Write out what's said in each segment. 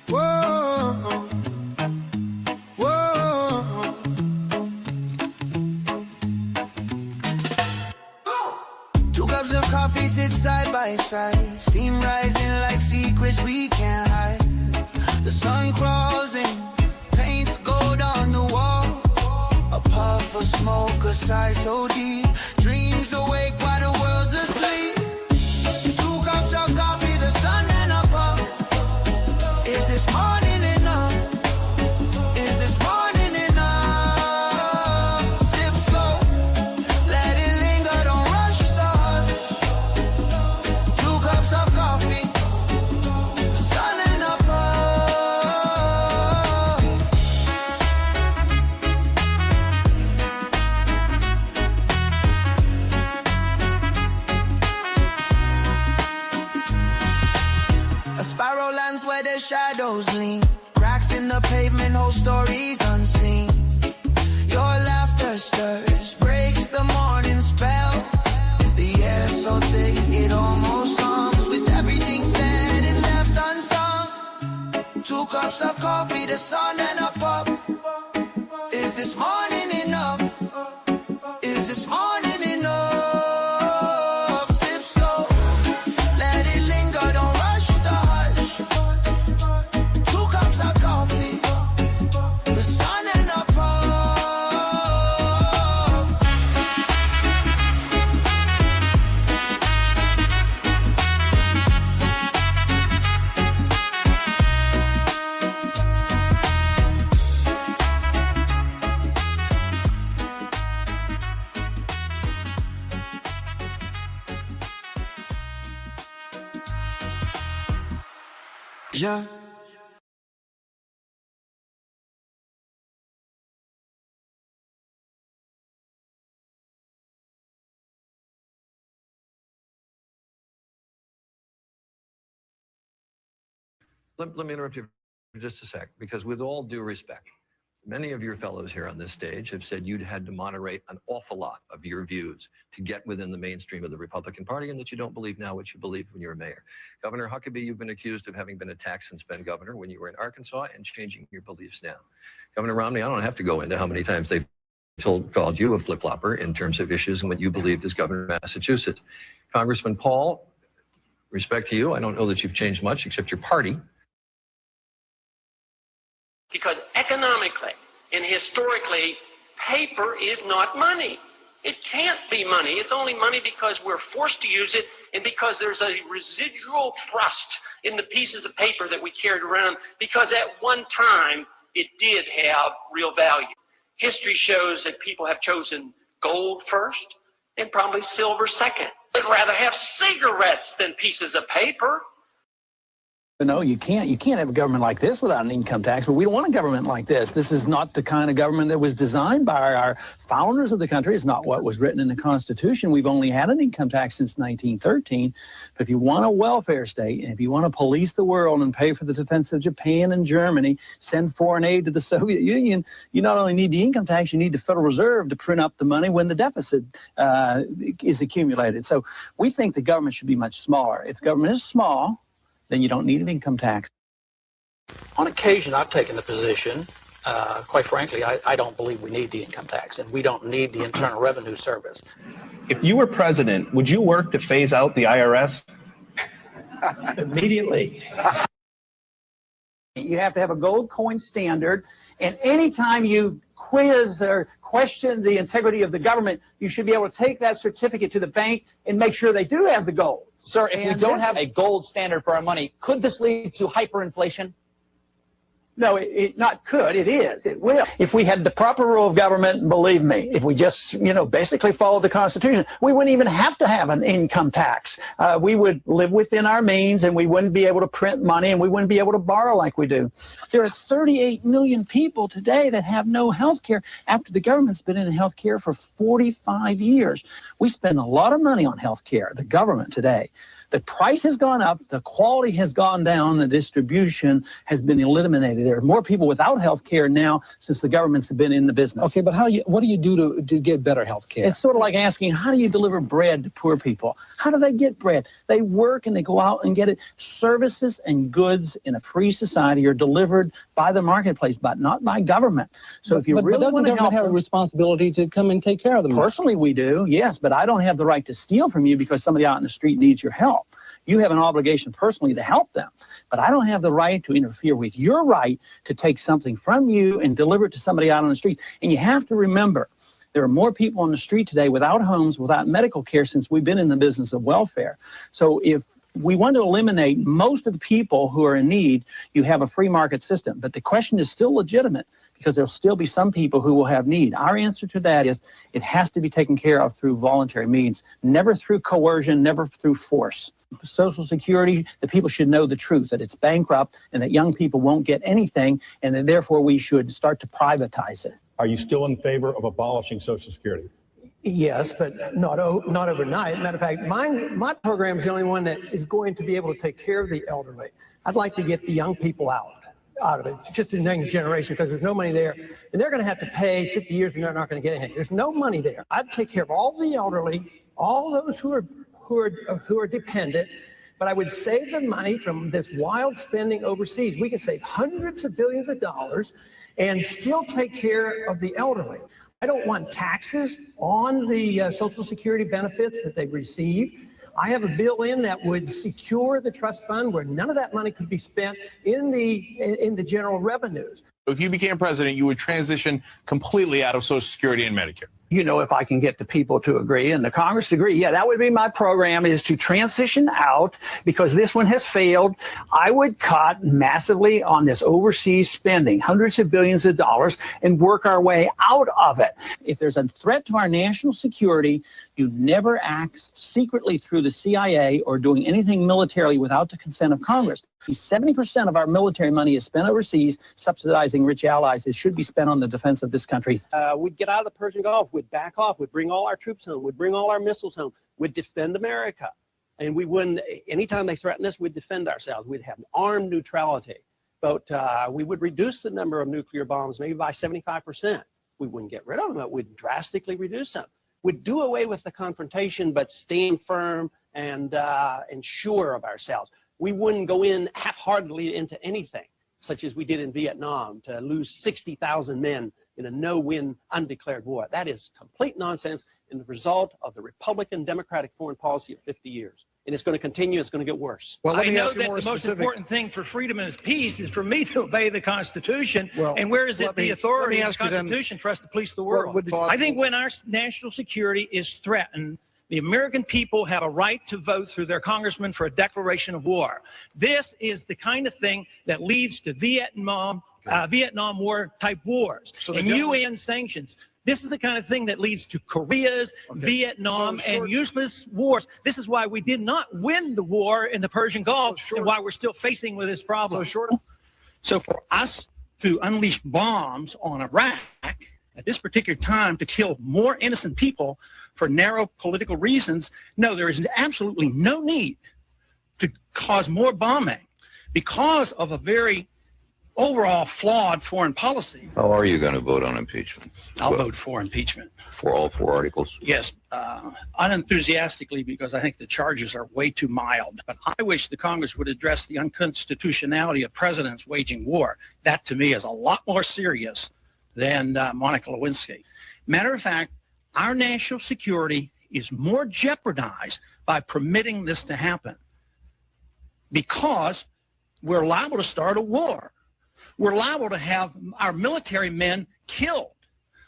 Whoa, whoa. 2 cups of coffee sit side by side, steam rising like secrets we can't hide. The sun crawls in, paints gold on the wall. A puff of smoke, a sigh so deep, dreams awake while the world's asleep. 2 cups of coffee, the sun and a puff. Is this morning enough? Is this morning enough? Sip slow, let it linger, don't rush the hush. 2 cups of coffee, the sun and a puff. A spiral lands where the shadows lean, cracks in the pavement, whole stories unseen. Your laughter stirs, breaks the morning spell. The air so thick, it almost hums with everything said and left unsung. 2 cups of coffee, the sun and a pup. Is this morning enough? Is this morning enough? Sip slow, let it linger, don't rush the hush. 2 cups of coffee, the sun and a puff. Yeah. Let me interrupt you for just a sec, because with all due respect, many of your fellows here on this stage have said you'd had to moderate an awful lot of your views to get within the mainstream of the Republican Party, and that you don't believe now what you believed when you were mayor. Governor Huckabee, you've been accused of having been attacked since been governor when you were in Arkansas and changing your beliefs now. Governor Romney, I don't have to go into how many times they've called you a flip-flopper in terms of issues and what you believed as governor of Massachusetts. Congressman Paul, respect to you, I don't know that you've changed much except your party. Because economically and historically, paper is not money. It can't be money. It's only money because we're forced to use it and because there's a residual thrust in the pieces of paper that we carried around, because at one time it did have real value. History shows that people have chosen gold first and probably silver second. They'd rather have cigarettes than pieces of paper. No, you can't have a government like this without an income tax, but we don't want a government like this. This is not the kind of government that was designed by our founders of the country. It's not what was written in the Constitution. We've only had an income tax since 1913. But if you want a welfare state, and if you want to police the world and pay for the defense of Japan and Germany, send foreign aid to the Soviet Union, you not only need the income tax, you need the Federal Reserve to print up the money when the deficit is accumulated. So we think the government should be much smaller. If government is small, then you don't need an income tax. On occasion, I've taken the position, quite frankly, I don't believe we need the income tax, and we don't need the Internal Revenue Service. If you were president, would you work to phase out the IRS? Immediately. You have to have a gold coin standard, and anytime you quiz or question the integrity of the government, you should be able to take that certificate to the bank and make sure they do have the gold. Sir, if we don't have a gold standard for our money, could this lead to hyperinflation? No, it not could. It is. It will. If we had the proper rule of government, believe me, if we just, basically followed the Constitution, we wouldn't even have to have an income tax. We would live within our means, and we wouldn't be able to print money, and we wouldn't be able to borrow like we do. There are 38 million people today that have no health care after the government's been in health care for 45 years. We spend a lot of money on health care, the government today. The price has gone up, the quality has gone down, the distribution has been eliminated. There are more people without health care now since the government's been in the business. Okay, but what do you do to get better health care? It's sort of like asking, how do you deliver bread to poor people? How do they get bread? They work and they go out and get it. Services and goods in a free society are delivered by the marketplace, but not by government. So if you really doesn't want to government help have a responsibility to come and take care of them? Personally, we do, yes, but I don't have the right to steal from you because somebody out in the street needs your help. You have an obligation personally to help them, but I don't have the right to interfere with your right to take something from you and deliver it to somebody out on the street. And you have to remember, there are more people on the street today without homes, without medical care since we've been in the business of welfare. So if we want to eliminate most of the people who are in need, you have a free market system. But the question is still legitimate because there'll still be some people who will have need. Our answer to that is it has to be taken care of through voluntary means, never through coercion, never through force. Social Security, the people should know the truth, that it's bankrupt and that young people won't get anything, and that therefore we should start to privatize it. Are you still in favor of abolishing Social Security? Yes, but not overnight. Matter of fact, my program is the only one that is going to be able to take care of the elderly. I'd like to get the young people out of it, just the next generation, because there's no money there, and they're going to have to pay 50 years and they're not going to get anything. There's no money there. I'd take care of all the elderly, all those who are dependent, but I would save the money from this wild spending overseas. We can save hundreds of billions of dollars and still take care of the elderly. I don't want taxes on the Social Security benefits that they receive. I have a bill in that would secure the trust fund where none of that money could be spent in the general revenues. If you became president, you would transition completely out of Social Security and Medicare. You know, if I can get the people to agree and the Congress to agree, yeah, that would be my program, is to transition out, because this one has failed. I would cut massively on this overseas spending, hundreds of billions of dollars, and work our way out of it. If there's a threat to our national security, you never act secretly through the CIA or doing anything militarily without the consent of Congress. 70% of our military money is spent overseas, subsidizing rich allies. It should be spent on the defense of this country. We'd get out of the Persian Gulf. We'd back off. We'd bring all our troops home. We'd bring all our missiles home. We'd defend America. And we wouldn't, anytime they threaten us, we'd defend ourselves. We'd have armed neutrality. But we would reduce the number of nuclear bombs maybe by 75%. We wouldn't get rid of them, but we'd drastically reduce them. We'd do away with the confrontation, but stand firm and sure of ourselves. We wouldn't go in half-heartedly into anything, such as we did in Vietnam, to lose 60,000 men in a no-win undeclared war. That is complete nonsense and the result of the Republican Democratic foreign policy of 50 years. And it's going to continue. It's going to get worse. Well, I know that the most important thing for freedom and peace is for me to obey the Constitution. Well, and where is it the authority of the Constitution for us to police the world? I think when our national security is threatened, the American people have a right to vote through their congressman for a declaration of war. This is the kind of thing that leads to Vietnam War type wars and UN sanctions. This is the kind of thing that leads to Koreas, Vietnam, and useless wars. This is why we did not win the war in the Persian Gulf and why we're still facing with this problem. So for us to unleash bombs on Iraq at this particular time to kill more innocent people for narrow political reasons, no, there is absolutely no need to cause more bombing because of a very overall flawed foreign policy. How are you going to vote on impeachment? I'll vote for impeachment. For all 4 articles? Yes, unenthusiastically, because I think the charges are way too mild. But I wish the Congress would address the unconstitutionality of presidents waging war. That, to me, is a lot more serious than Monica Lewinsky. Matter of fact, our national security is more jeopardized by permitting this to happen because we're liable to start a war. We're liable to have our military men killed.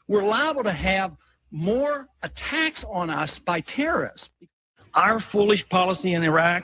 We're liable to have more attacks on us by terrorists. Our foolish policy in Iraq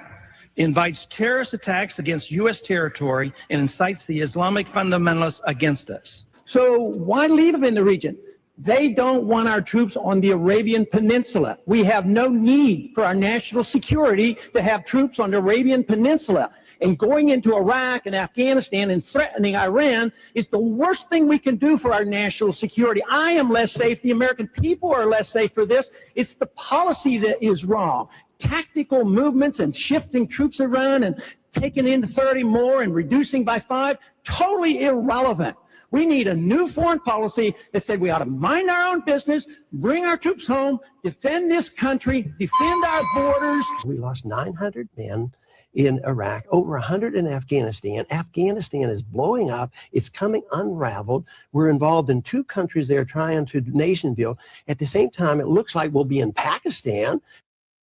invites terrorist attacks against U.S. territory and incites the Islamic fundamentalists against us. So why leave them in the region? They don't want our troops on the Arabian Peninsula. We have no need for our national security to have troops on the Arabian Peninsula. And going into Iraq and Afghanistan and threatening Iran is the worst thing we can do for our national security. I am less safe. The American people are less safe for this. It's the policy that is wrong. Tactical movements and shifting troops around and taking in 30 more and reducing by 5, totally irrelevant. We need a new foreign policy that said we ought to mind our own business, bring our troops home, defend this country, defend our borders. We lost 900 men in Iraq, over 100 in Afghanistan. Afghanistan is blowing up. It's coming unraveled. We're involved in 2 countries there trying to nation build. At the same time, it looks like we'll be in Pakistan.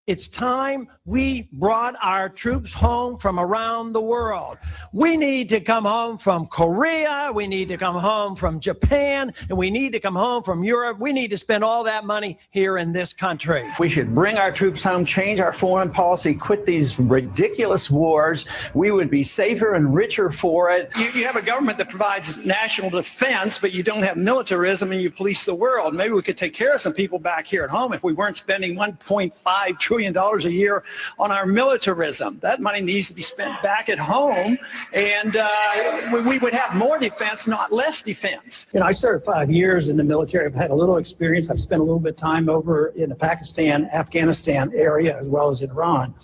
It's time we brought our troops home from around the world. We need to come home from Korea, we need to come home from Japan, and we need to come home from Europe. We need to spend all that money here in this country. We should bring our troops home, change our foreign policy, quit these ridiculous wars. We would be safer and richer for it. You have a government that provides national defense, but you don't have militarism and you police the world. Maybe we could take care of some people back here at home if we weren't spending $1.5 trillion a year on our militarism. That money needs to be spent back at home, and we would have more defense, not less defense. You know, I served 5 years in the military. I've had a little experience. I've spent a little bit of time over in the Pakistan, Afghanistan area, as well as in Iran.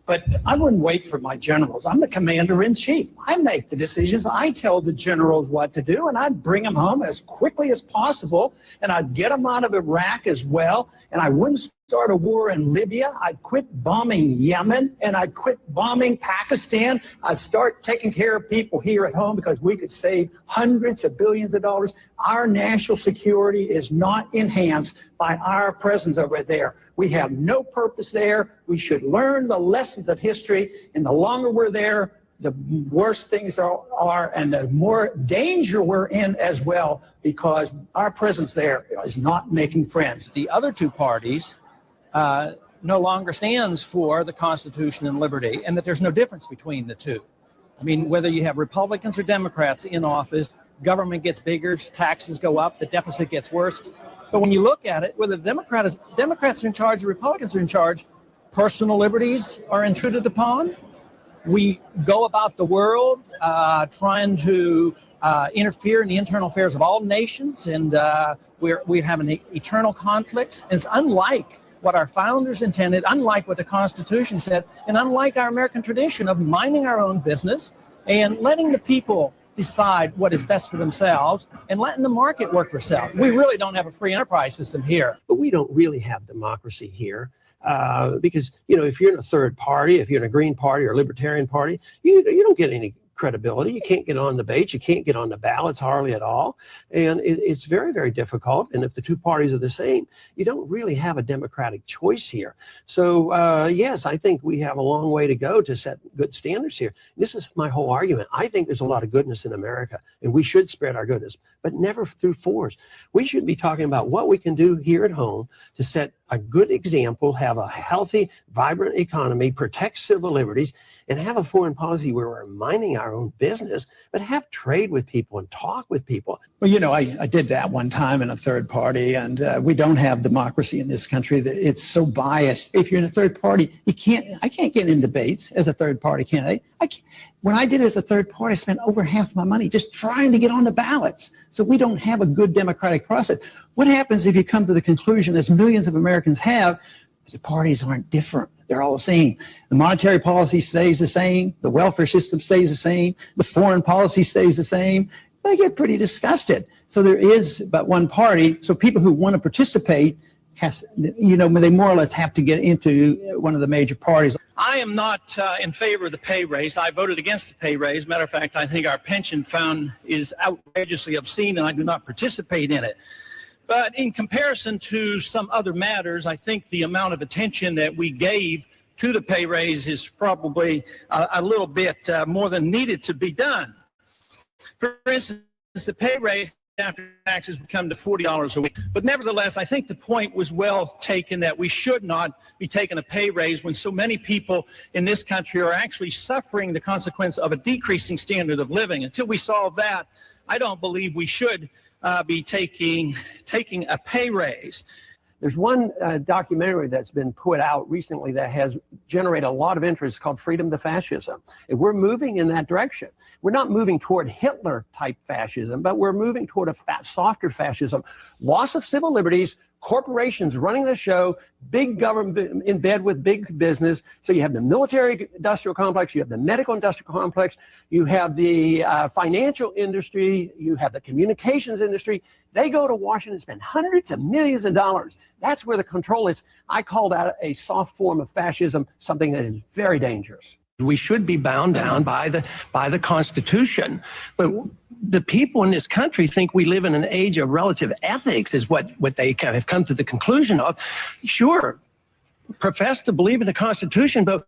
But I wouldn't wait for my generals. I'm the commander-in-chief. I make the decisions. I tell the generals what to do, and I'd bring them home as quickly as possible, and I'd get them out of Iraq as well, and I wouldn't start a war in Libya. I'd quit bombing Yemen, and I'd quit bombing Pakistan. I'd start taking care of people here at home because we could save hundreds of billions of dollars. Our national security is not enhanced by our presence over there. We have no purpose there. We should learn the lessons of history, and the longer we're there, the worse things are, and the more danger we're in as well, because our presence there is not making friends. The other 2 parties no longer stands for the Constitution and liberty, and that there's no difference between the 2. I mean, whether you have Republicans or Democrats in office, government gets bigger, taxes go up, the deficit gets worse. But when you look at it, whether Democrats are in charge or Republicans are in charge, personal liberties are intruded upon. We go about the world trying to interfere in the internal affairs of all nations, and we're having eternal conflicts. And it's unlike what our founders intended, unlike what the Constitution said, and unlike our American tradition of minding our own business and letting the people decide what is best for themselves and letting the market work for itself. We really don't have a free enterprise system here. But we don't really have democracy here. Because, you know, if you're in a third party, if you're in a Green Party or Libertarian Party, you don't get any credibility. You can't get on debates. You can't get on the ballots hardly at all. And it's very, very difficult. And if the 2 parties are the same, you don't really have a democratic choice here. So, yes, I think we have a long way to go to set good standards here. This is my whole argument. I think there's a lot of goodness in America, and we should spread our goodness, but never through force. We should be talking about what we can do here at home to set a good example, have a healthy, vibrant economy, protect civil liberties, and have a foreign policy where we're minding our own business, but have trade with people and talk with people. Well, you know, I did that one time in a third party, and we don't have democracy in this country. It's so biased. If you're in a third party, I can't get in debates as a third party candidate. When I did it as a third party, I spent over half my money just trying to get on the ballots. So we don't have a good democratic process. What happens if you come to the conclusion, as millions of Americans have, the parties aren't different? They're all the same. The monetary policy stays the same. The welfare system stays the same. The foreign policy stays the same. They get pretty disgusted. So there is but one party. So people who want to participate they more or less have to get into one of the major parties. I am not in favor of the pay raise. I voted against the pay raise. Matter of fact, I think our pension fund is outrageously obscene, and I do not participate in it. But in comparison to some other matters, I think the amount of attention that we gave to the pay raise is probably a little bit more than needed to be done. For instance, the pay raise after taxes would come to $40 a week. But nevertheless, I think the point was well taken that we should not be taking a pay raise when so many people in this country are actually suffering the consequence of a decreasing standard of living. Until we solve that, I don't believe we should be taking a pay raise. There's one documentary that's been put out recently that has generated a lot of interest called Freedom to Fascism. And we're moving in that direction. We're not moving toward Hitler-type fascism, but we're moving toward a softer fascism. Loss of civil liberties, corporations running the show, big government in bed with big business. So you have the military-industrial complex, you have the medical-industrial complex, you have the financial industry, you have the communications industry. They go to Washington and spend hundreds of millions of dollars. That's where the control is. I call that a soft form of fascism, something that is very dangerous. We should be bound down by the Constitution. But the people in this country think we live in an age of relative ethics is what they have come to the conclusion of. Sure, profess to believe in the Constitution, but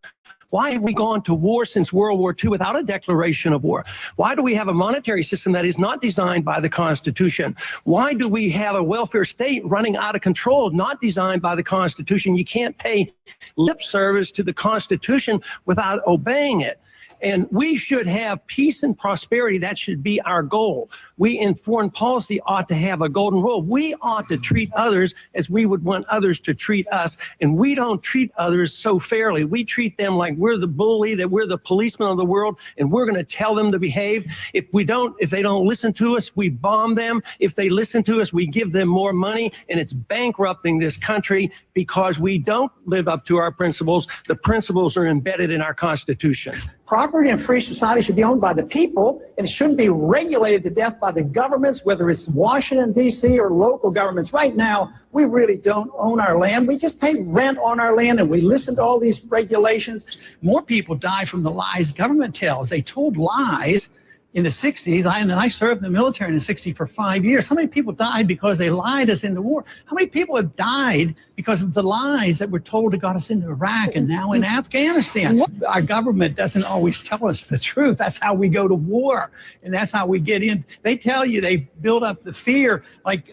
why have we gone to war since World War II without a declaration of war? Why do we have a monetary system that is not designed by the Constitution? Why do we have a welfare state running out of control, not designed by the Constitution? You can't pay lip service to the Constitution without obeying it. And we should have peace and prosperity. That should be our goal. We in foreign policy ought to have a golden rule. We ought to treat others as we would want others to treat us. And we don't treat others so fairly. We treat them like we're the bully, that we're the policeman of the world, and we're going to tell them to behave. If they don't listen to us, we bomb them. If they listen to us, we give them more money. And it's bankrupting this country because we don't live up to our principles. The principles are embedded in our Constitution. Property in a free society should be owned by the people, and it shouldn't be regulated to death by the governments, whether it's Washington, D.C. or local governments. Right now, we really don't own our land. We just pay rent on our land, and we listen to all these regulations. More people die from the lies government tells. They told lies in the 60s. I served in the military in the 60s for 5 years. How many people died because they lied us into war? How many people have died because of the lies that were told that got us into Iraq and now in Afghanistan? Our government doesn't always tell us the truth. That's how we go to war, and that's how we get in. They tell you, they build up the fear, like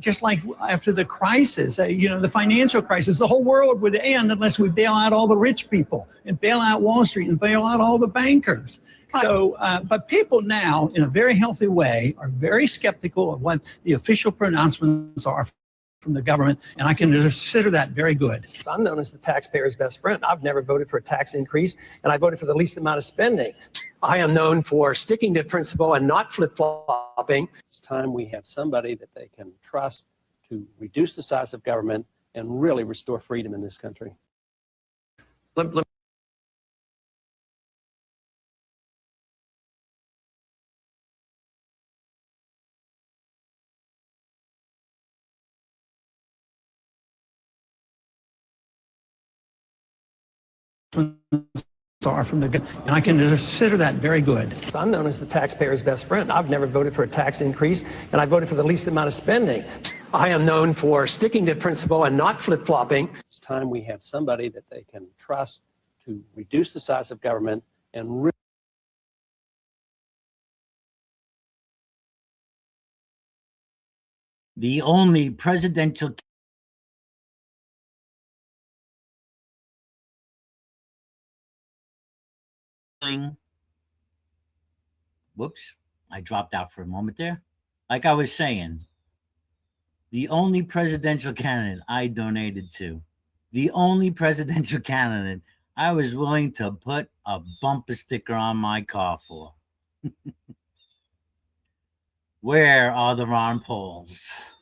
just like after the crisis, the financial crisis, the whole world would end unless we bail out all the rich people and bail out Wall Street and bail out all the bankers. So, but people now, in a very healthy way, are very skeptical of what the official pronouncements are from the government, and I can consider that very good. I'm known as the taxpayer's best friend. I've never voted for a tax increase, and I voted for the least amount of spending. I am known for sticking to principle and not flip-flopping. It's time we have somebody that they can trust to reduce the size of government and really restore freedom in this country. Are from the, and I can consider that very good. I'm known as the taxpayer's best friend. I've never voted for a tax increase, and I voted for the least amount of spending. I am known for sticking to principle and not flip-flopping. It's time we have somebody that they can trust to reduce the size of government and really. The only presidential whoops, I dropped out for a moment there. Like I was saying, the only presidential candidate I donated to, the only presidential candidate I was willing to put a bumper sticker on my car for. Where are the Ron Pauls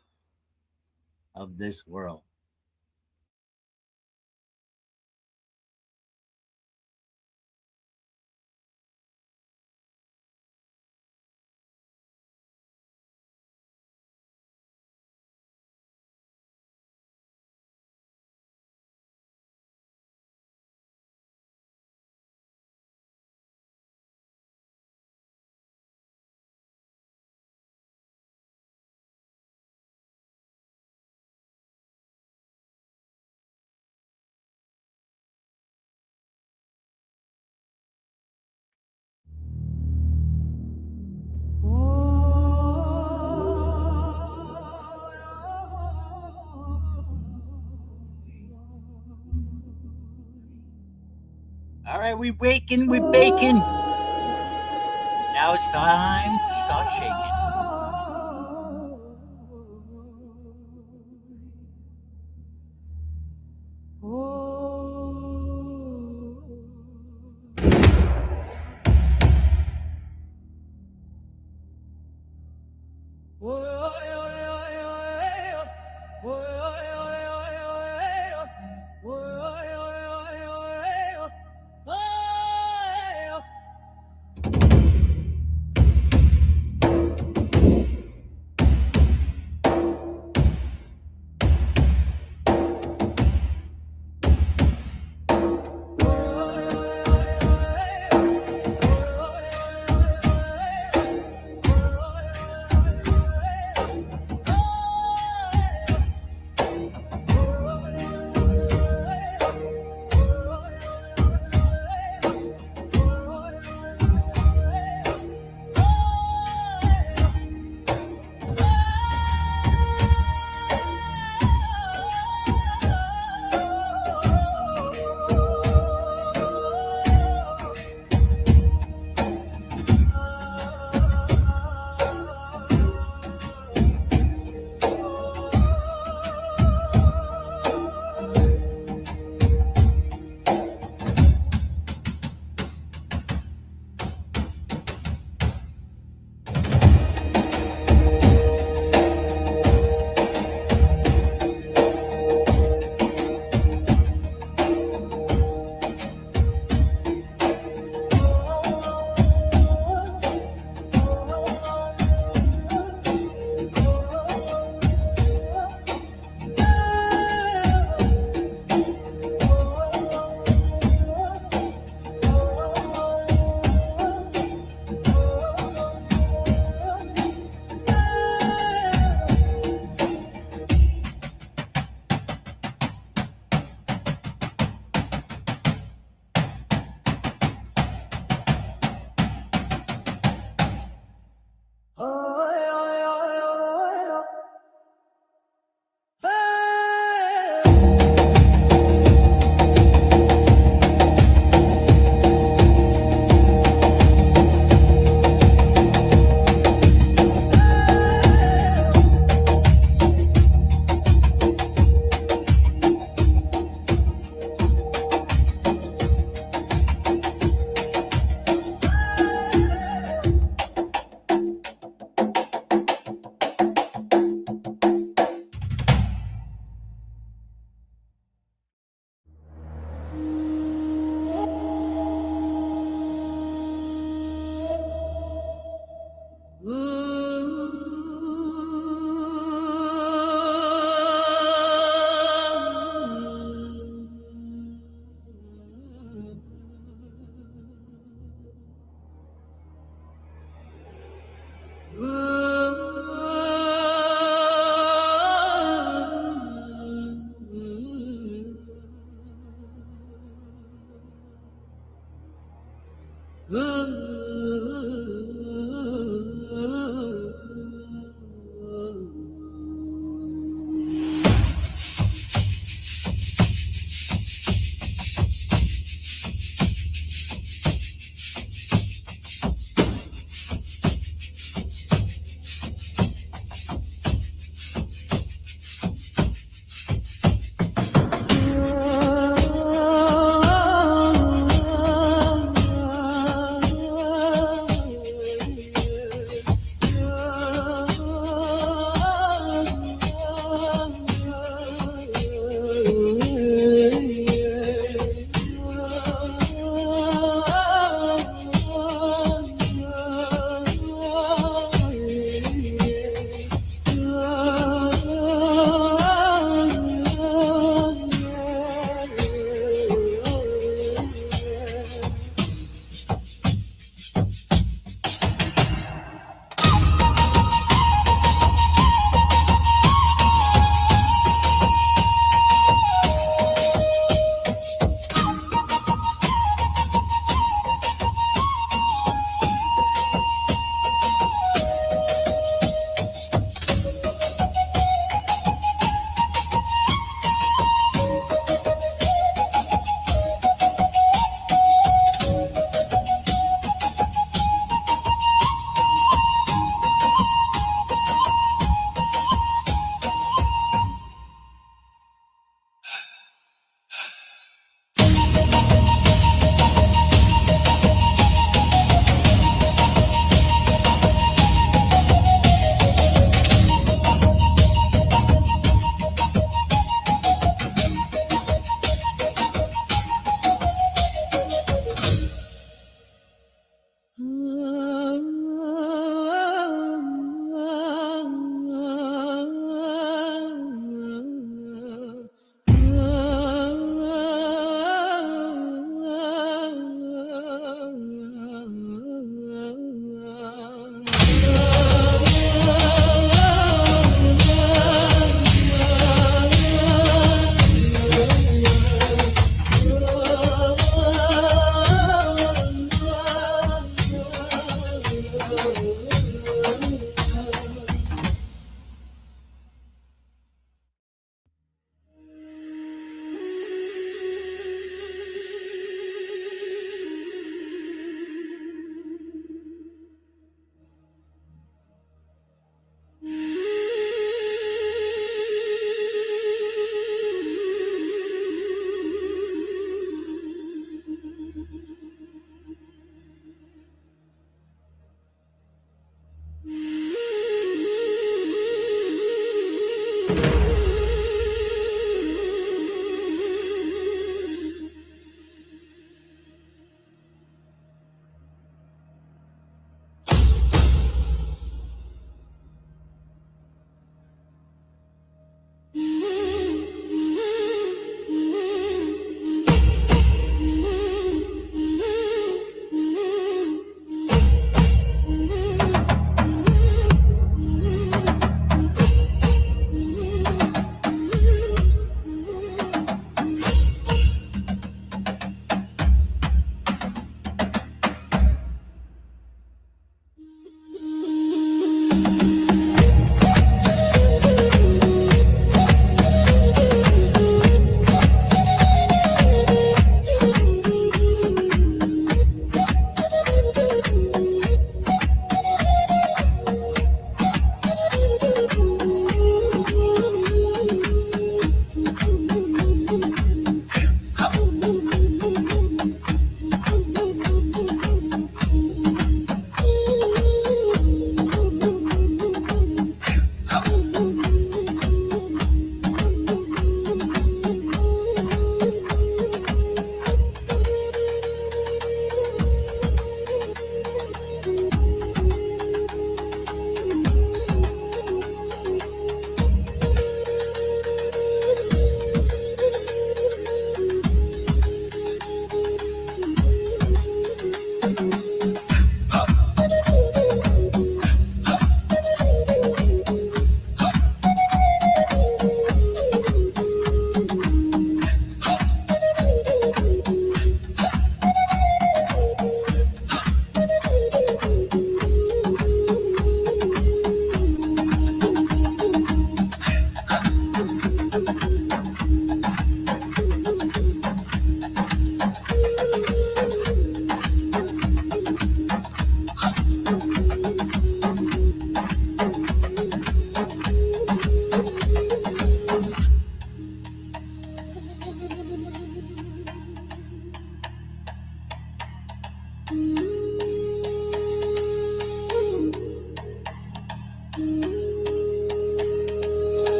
of this world? All right, we waking, we baking. Now it's time to start shaking.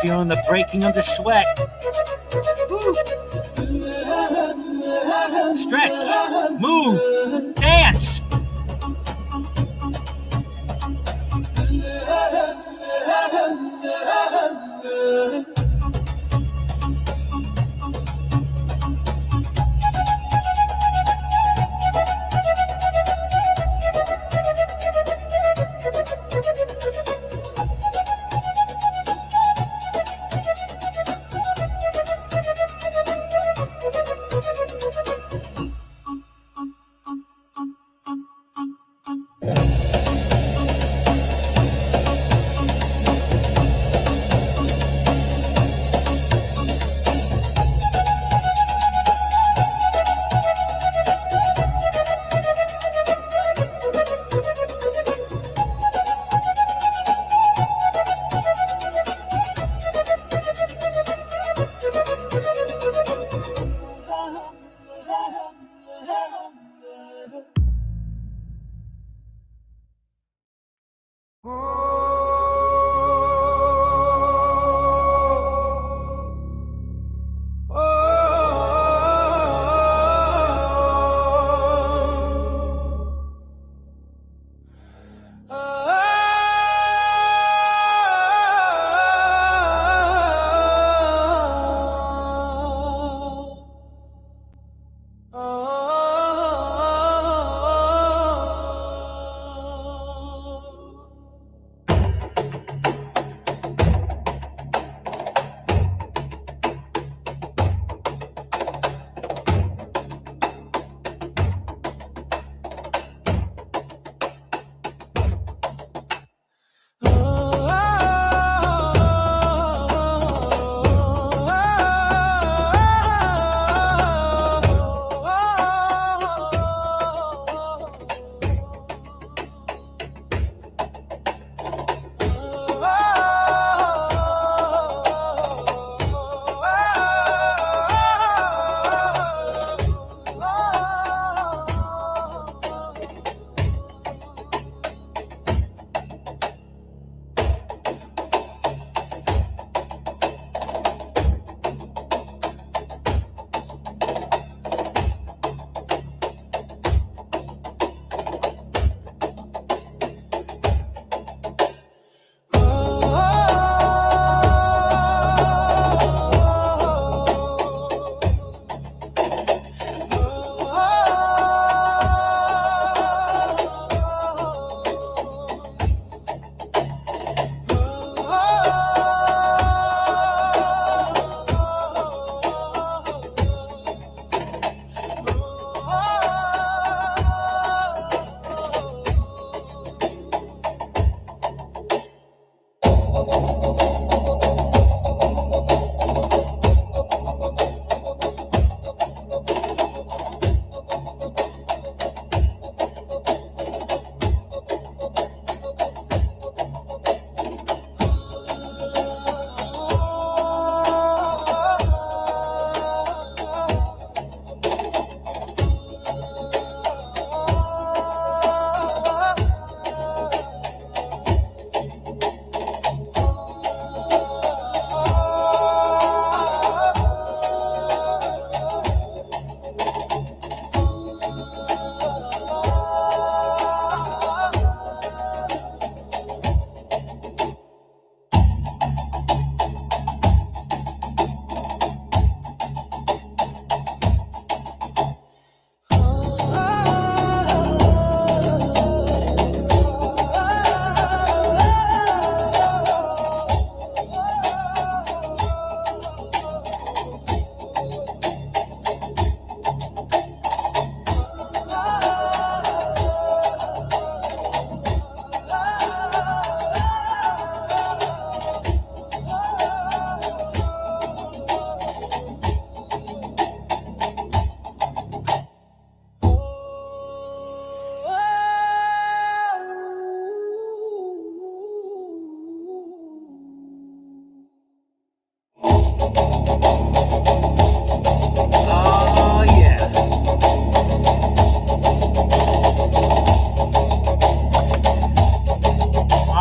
feeling the breaking of the sweat. Woo. Stretch, move, dance.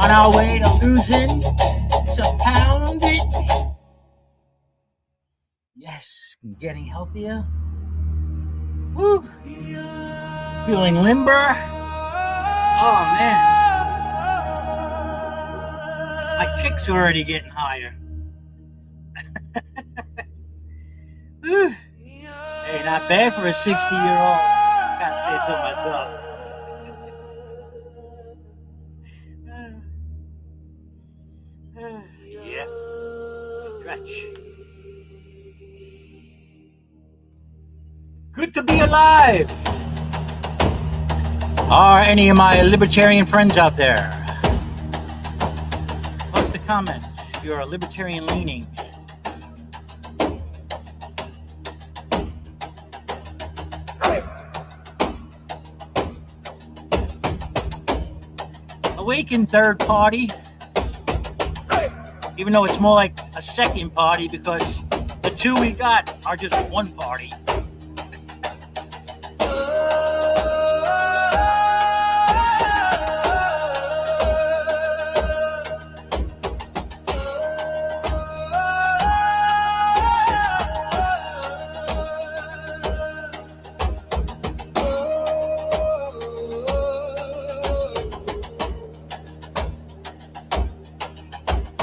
on our way to losing some poundage. Yes, I'm getting healthier. Woo. Feeling limber. Oh man, my kicks are already getting higher. Hey, not bad for a 60-year-old. Gotta say so myself. Yeah. Stretch. Good to be alive. Are any of my libertarian friends out there? Post a comment if you're a libertarian leaning. aWaKe third party, even though it's more like a second party because the two we got are just one party.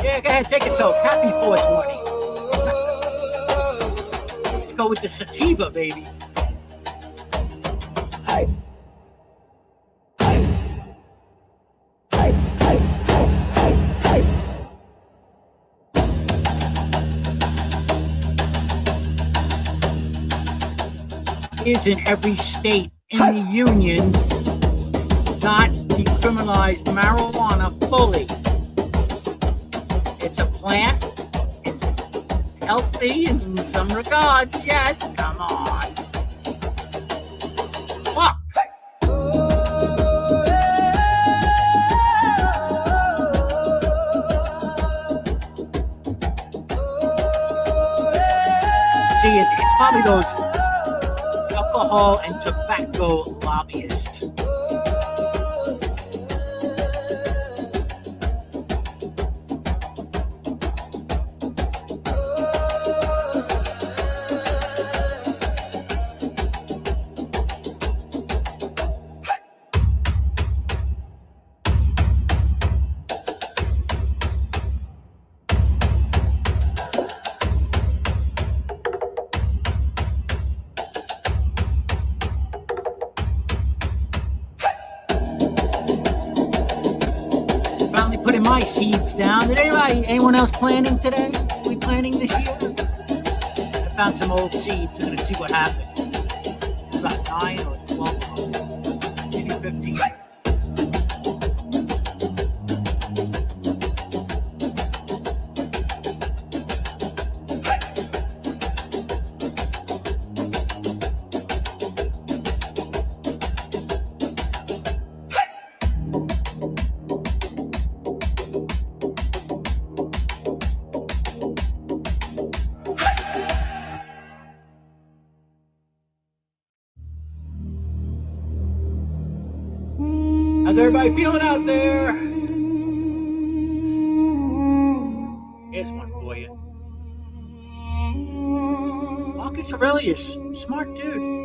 Yeah, go ahead, take a toke. Happy 420. Let's go with the sativa, baby. Is in every state in the union not decriminalized marijuana fully. It's a plant. It's healthy in some regards. Yes, come on. Fuck. See, it's probably those alcohol and tobacco lobbyists. Putting my seeds down. Did anyone else planting today? Are we planting this year? I found some old seeds. I'm going to see what happens. About 9 or 12, maybe 15. How's everybody feeling out there? Here's one for you. Marcus Aurelius, smart dude.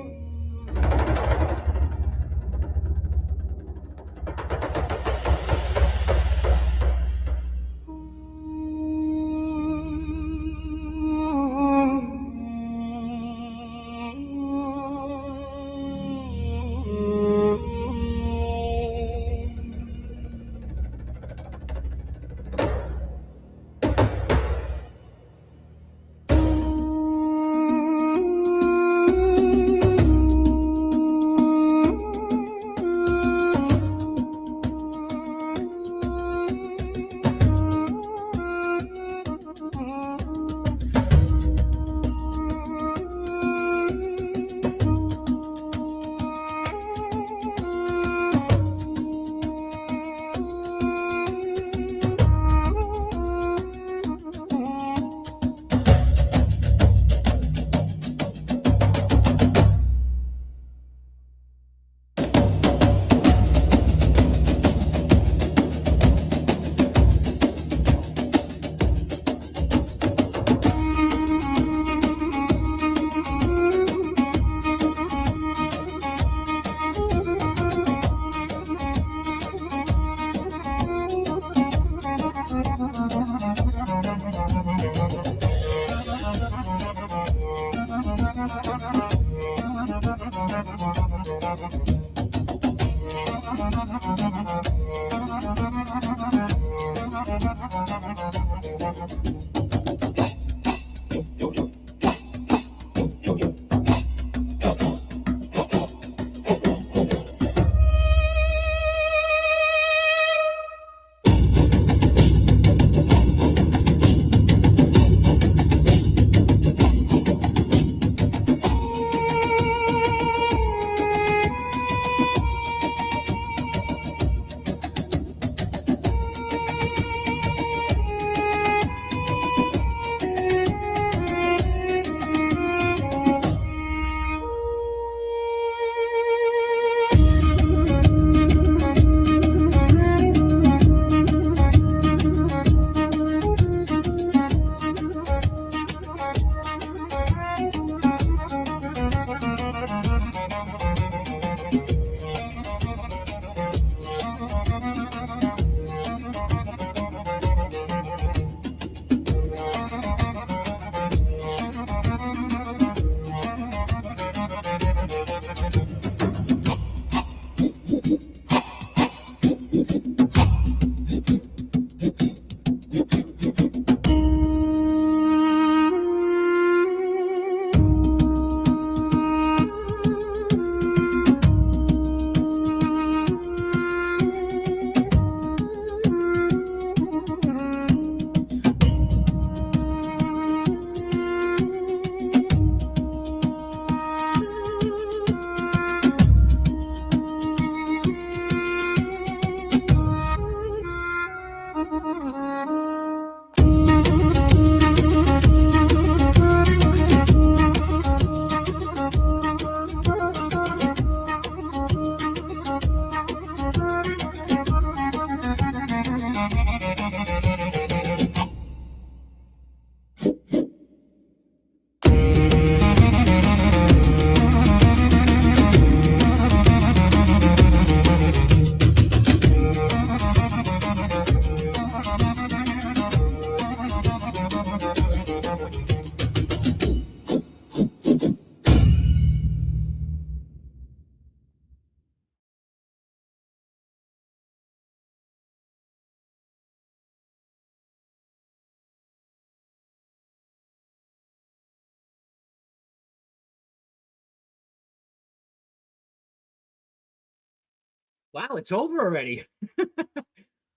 Wow, it's over already.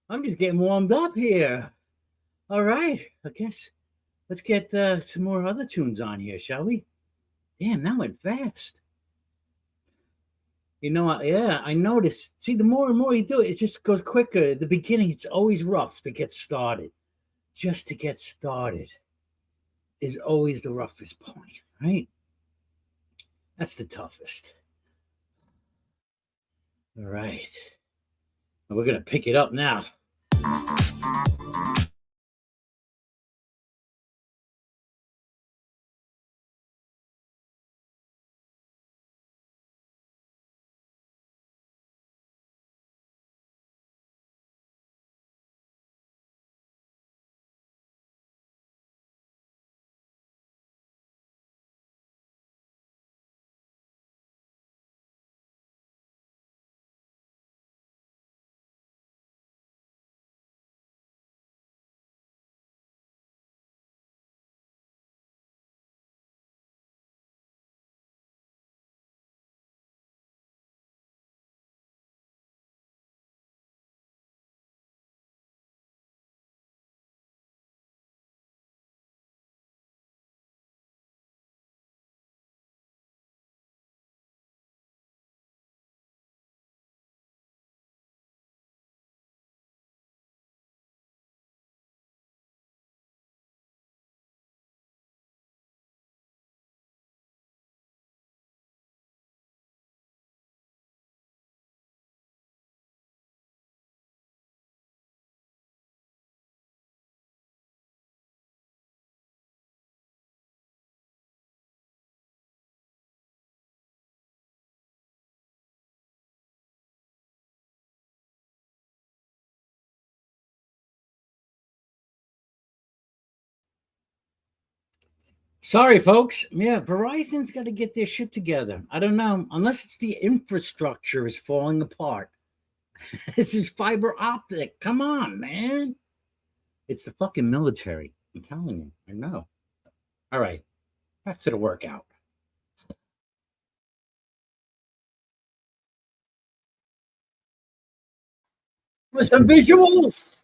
I'm just getting warmed up here. All right, I guess let's get some more other tunes on here, shall we? Damn, that went fast. You know what? Yeah, I noticed. See, the more and more you do it, it just goes quicker. At the beginning, it's always rough to get started. Just to get started is always the roughest point, right? That's the toughest. All right. We're going to pick it up now. Sorry, folks. Yeah, Verizon's got to get their shit together. I don't know, unless it's the infrastructure is falling apart. This is fiber optic. Come on, man. It's the fucking military. I'm telling you. I know. All right. Back to the workout. With some visuals.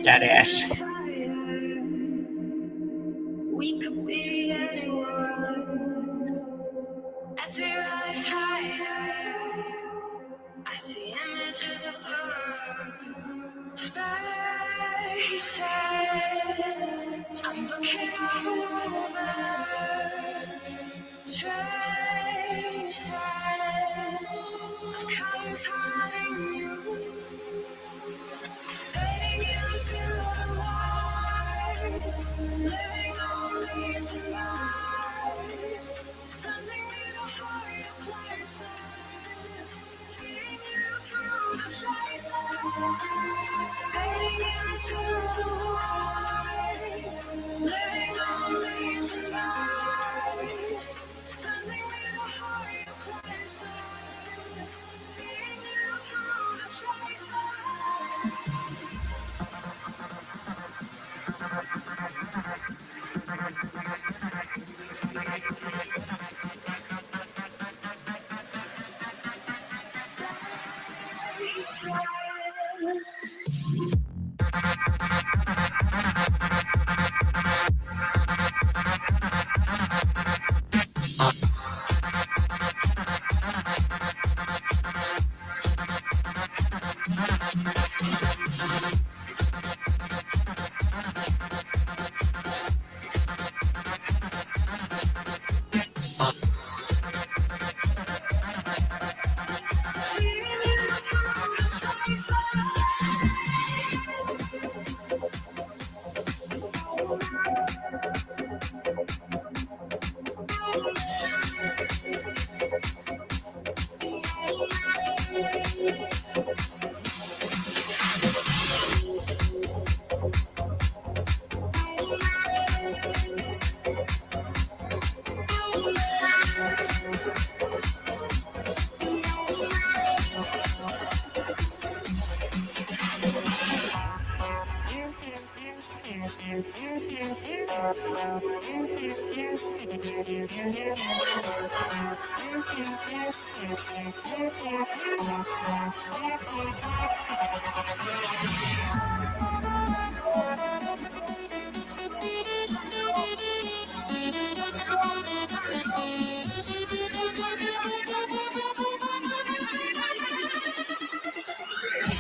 that ass. We could be anyone as we rise higher. I see images of Earth, spaces. I'm looking all over, traces of colors haunting you, fading into the light, living only tonight. Sending me to higher places, seeing you through the faces, fading into the light, living only tonight. Sending me to higher places, seeing you through the faces.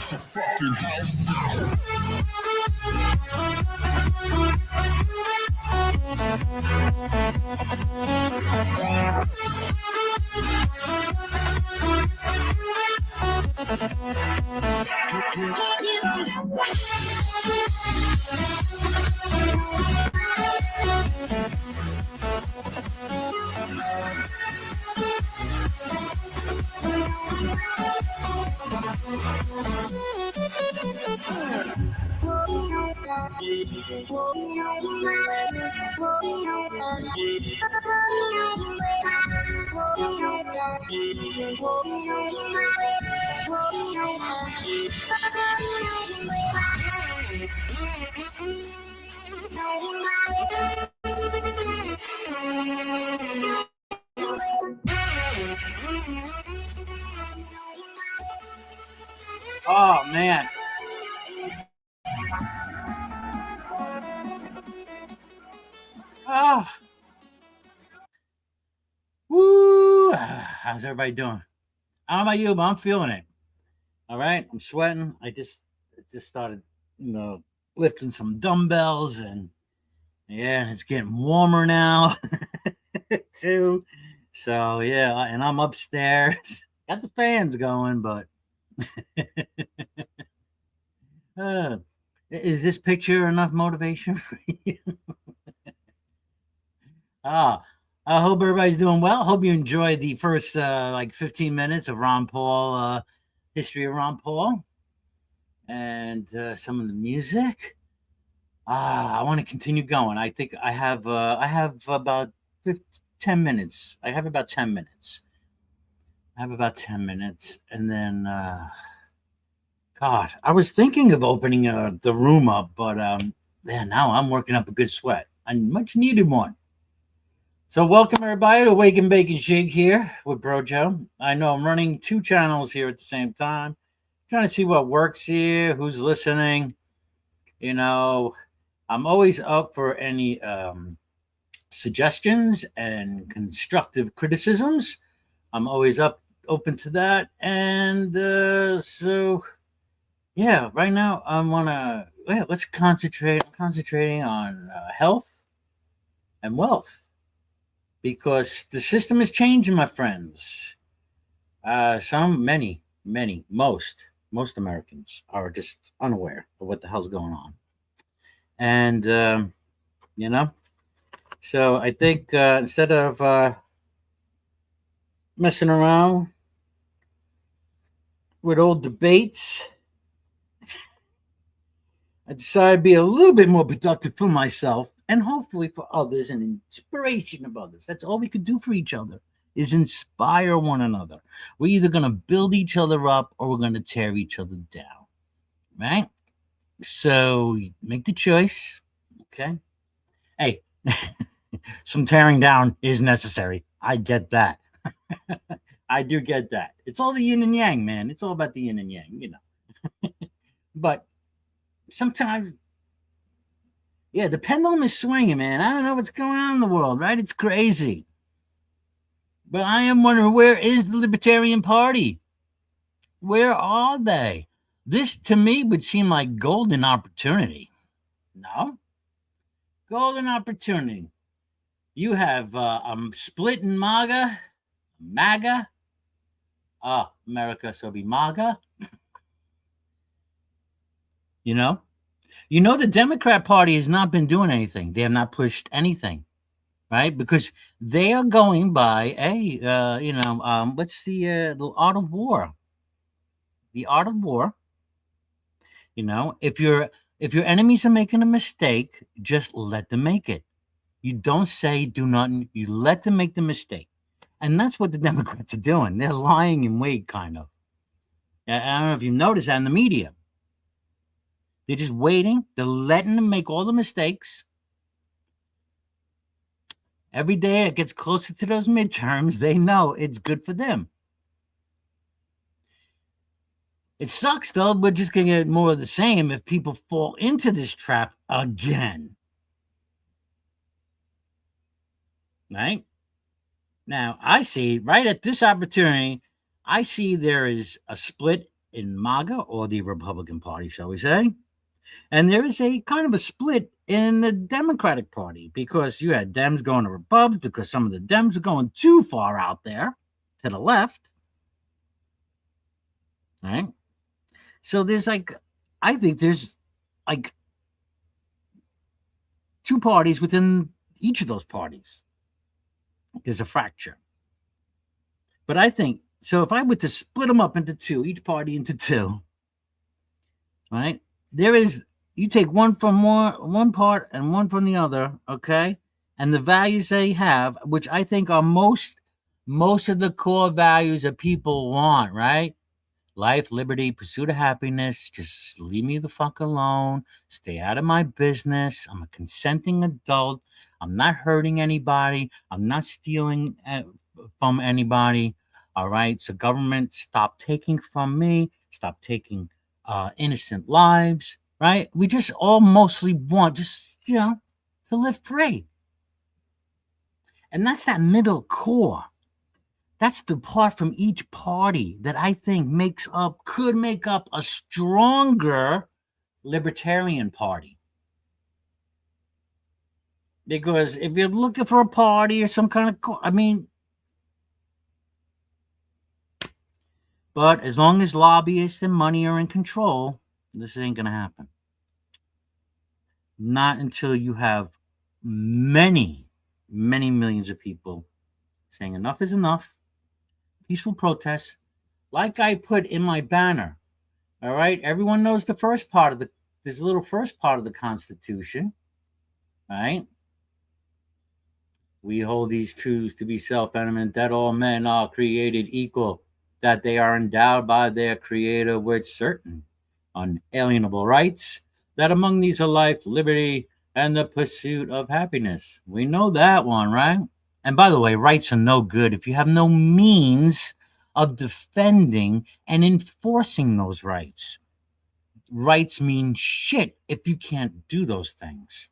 The fucking house down. Oh man. Oh. Woo. How's everybody doing? I don't know about you, but I'm feeling it. All right. I'm sweating. I just started, lifting some dumbbells, and yeah, it's getting warmer now too. So yeah, and I'm upstairs. Got the fans going, but is this picture enough motivation for you? I hope everybody's doing well. Hope you enjoyed the first 15 minutes of Ron Paul, history of Ron Paul, and some of the music. I want to continue going. I think I have about 10 minutes. I have about 10 minutes. And then God, I was thinking of opening the room up, but now I'm working up a good sweat. I much needed one. So welcome everybody to Wake and Bake and Shake here with Bro Joe. I know I'm running 2 channels here at the same time, trying to see what works here, who's listening. You know, I'm always up for any suggestions and constructive criticisms. I'm always open to that. And so, yeah, right now let's concentrating on health and wealth, because the system is changing, my friends. Most Americans are just unaware of what the hell's going on. And, so I think instead of messing around with old debates, I decided to be a little bit more productive for myself and hopefully for others, and inspiration of others. That's all we could do for each other, is inspire one another. We're either going to build each other up or we're going to tear each other down, right? So make the choice, okay? Hey, some tearing down is necessary. I get that. I do get that. It's all the yin and yang, man. It's all about the yin and yang, But sometimes, yeah, the pendulum is swinging, man. I don't know what's going on in the world, right? It's crazy. But I am wondering, where is the Libertarian Party? Where are they? This, to me, would seem like golden opportunity. No? Golden opportunity. You have split in MAGA. America, so be MAGA. The Democrat Party has not been doing anything. They have not pushed anything, right? Because they are going by what's the art of war? The art of war. If your enemies are making a mistake, just let them make it. You don't say do nothing. You let them make the mistake. And that's what the Democrats are doing. They're lying in wait, kind of. I don't know if you've noticed that in the media. They're just waiting. They're letting them make all the mistakes. Every day it gets closer to those midterms, they know it's good for them. It sucks, though. We're just going to get more of the same if people fall into this trap again. Right? Now, I see right at this opportunity, I see there is a split in MAGA, or the Republican Party, shall we say. And there is a kind of a split in the Democratic Party, because you had Dems going to Repubs because some of the Dems are going too far out there to the left. Right? So there's I think there's two parties within each of those parties. There's a fracture. But I think, so if I were to split them up into two, each party into two, right? You take one from one part and one from the other, okay? And the values they have, which I think are most of the core values that people want, right? Life, liberty, pursuit of happiness. Just leave me the fuck alone. Stay out of my business. I'm a consenting adult. I'm not hurting anybody. I'm not stealing from anybody. All right? So government, stop taking from me. Stop taking innocent lives. Right? We just all mostly want to live free. And that's that middle core. That's the part from each party that I think could make up a stronger Libertarian Party. Because if you're looking for a party or some kind of, but as long as lobbyists and money are in control, this ain't going to happen. Not until you have many, many millions of people saying enough is enough. Peaceful protests, like I put in my banner. All right, everyone knows the first part of this little first part of the Constitution. Right? We hold these truths to be self-evident, that all men are created equal, that they are endowed by their Creator with certain unalienable rights, that among these are life, liberty, and the pursuit of happiness. We know that one, right? And by the way, rights are no good if you have no means of defending and enforcing those rights. rights mean shit if you can't do those things.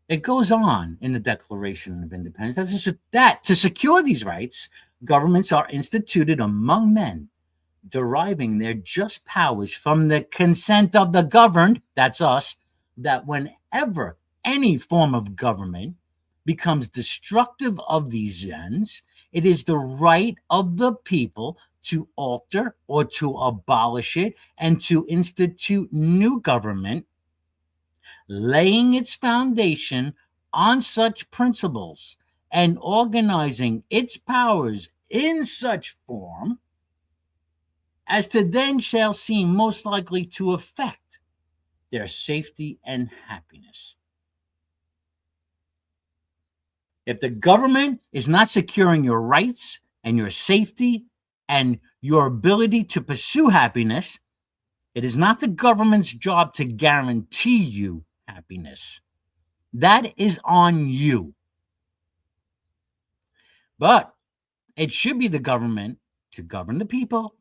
It goes on in the Declaration of Independence that to secure these rights, governments are instituted among men, deriving their just powers from the consent of the governed, that's us, that whenever any form of government becomes destructive of these ends, it is the right of the people to alter or to abolish it and to institute new government, laying its foundation on such principles and organizing its powers in such form as to then shall seem most likely to affect their safety and happiness. If the government is not securing your rights and your safety and your ability to pursue happiness, it is not the government's job to guarantee you happiness. That is on you. But it should be the government to govern the people,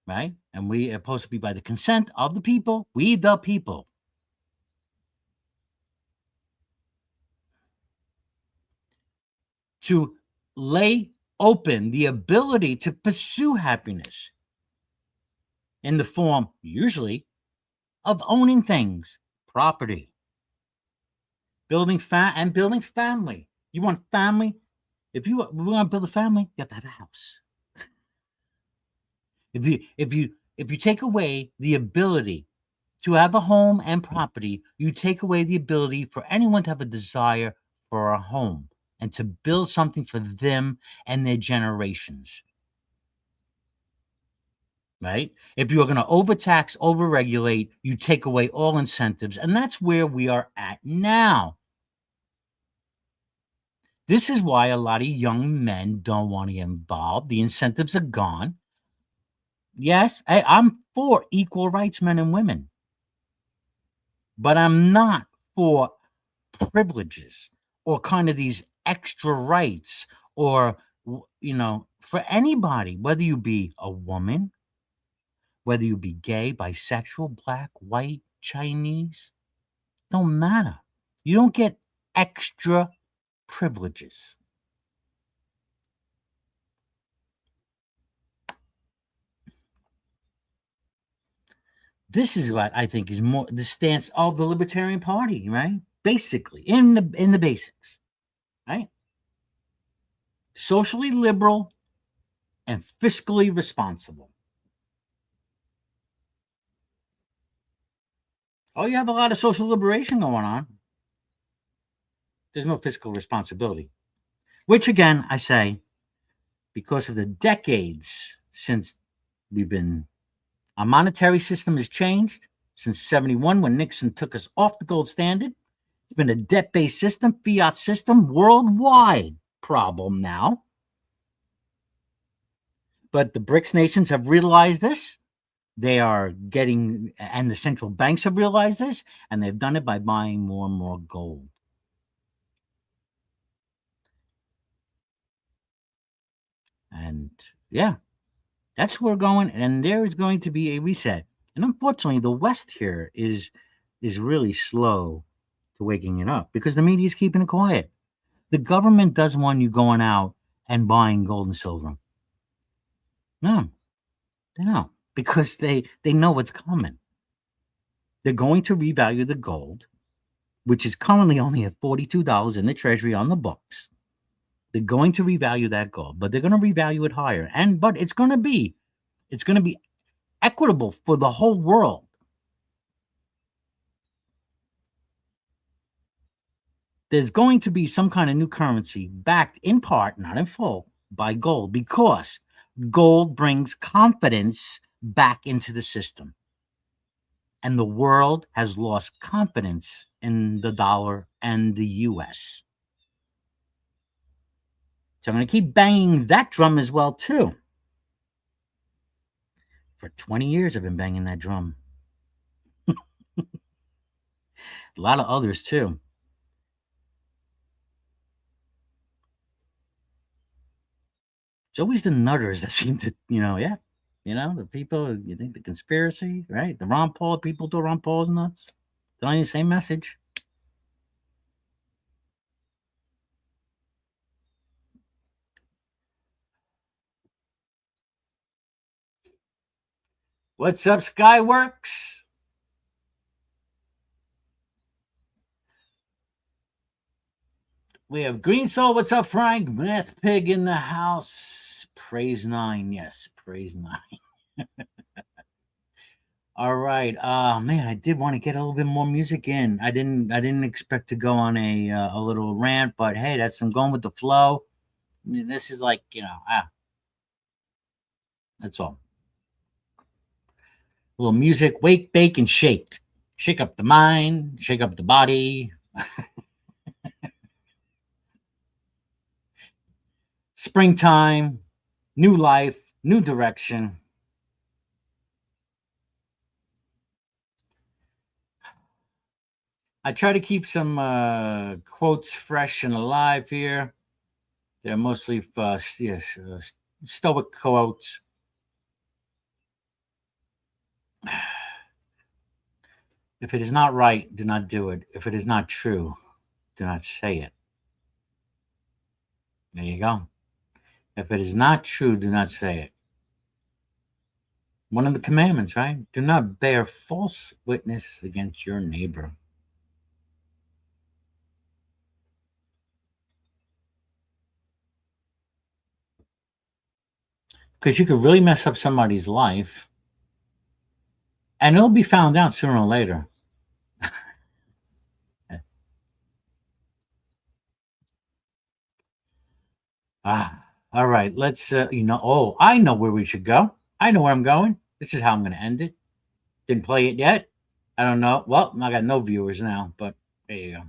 right? And we are supposed to be by the consent of the people, we the people. To lay open the ability to pursue happiness in the form, usually, of owning things, property, building family. You want family? If you want to build a family, you have to have a house. If you take away the ability to have a home and property, you take away the ability for anyone to have a desire for a home and to build something for them and their generations. Right? If you are going to overtax, overregulate, you take away all incentives, and that's where we are at now. This is why a lot of young men don't want to get involved. The incentives are gone. Yes, I'm for equal rights, men and women, but I'm not for privileges or kind of these extra rights or, for anybody, whether you be a woman, whether you be gay, bisexual, black, white, Chinese, don't matter. You don't get extra privileges. This is what I think is more the stance of the Libertarian Party, right? Basically, in the basics, right? Socially liberal and fiscally responsible. Oh, you have a lot of social liberation going on. There's no fiscal responsibility, which again, I say, because of the decades since our monetary system has changed since 71 when Nixon took us off the gold standard. It's been a debt-based system, fiat system, worldwide problem now. But the BRICS nations have realized this. They are getting, and the central banks have realized this, and they've done it by buying more and more gold. And yeah, that's where we're going, and there is going to be a reset. And unfortunately, the West here is really slow to waking it up because the media is keeping it quiet. The government doesn't want you going out and buying gold and silver. No, they don't, because they know what's coming. They're going to revalue the gold, which is currently only at $42 in the Treasury on the books. They're going to revalue that gold, but they're going to revalue it higher. But it's going to be equitable for the whole world. There's going to be some kind of new currency backed in part, not in full, by gold, because gold brings confidence back into the system. And the world has lost confidence in the dollar and the US. So I'm going to keep banging that drum as well, too. For 20 years, I've been banging that drum. A lot of others, too. It's always the nutters that seem to, You know, the people, you think the conspiracy, right? The Ron Paul, people do Ron Paul's nuts. They're on the same message. What's up, Skyworks? We have Green Soul. What's up, Frank? Meth Pig in the house. Praise 9. Yes, praise 9. All right. Man, I did want to get a little bit more music in. I didn't expect to go on a little rant, but hey, I'm going with the flow. I mean, this is like, that's all. A little music, wake, bake, and shake. Shake up the mind, shake up the body. Springtime, new life, new direction. I try to keep some quotes fresh and alive here. They're mostly stoic quotes. If it is not right, do not do it. If it is not true, do not say it. There you go. If it is not true, do not say it. One of the commandments, right? Do not bear false witness against your neighbor. Because you could really mess up somebody's life, and it'll be found out sooner or later. All right, let's, I know where we should go. I know where I'm going. This is how I'm going to end it. Didn't play it yet. I don't know. Well, I got no viewers now, but there you go.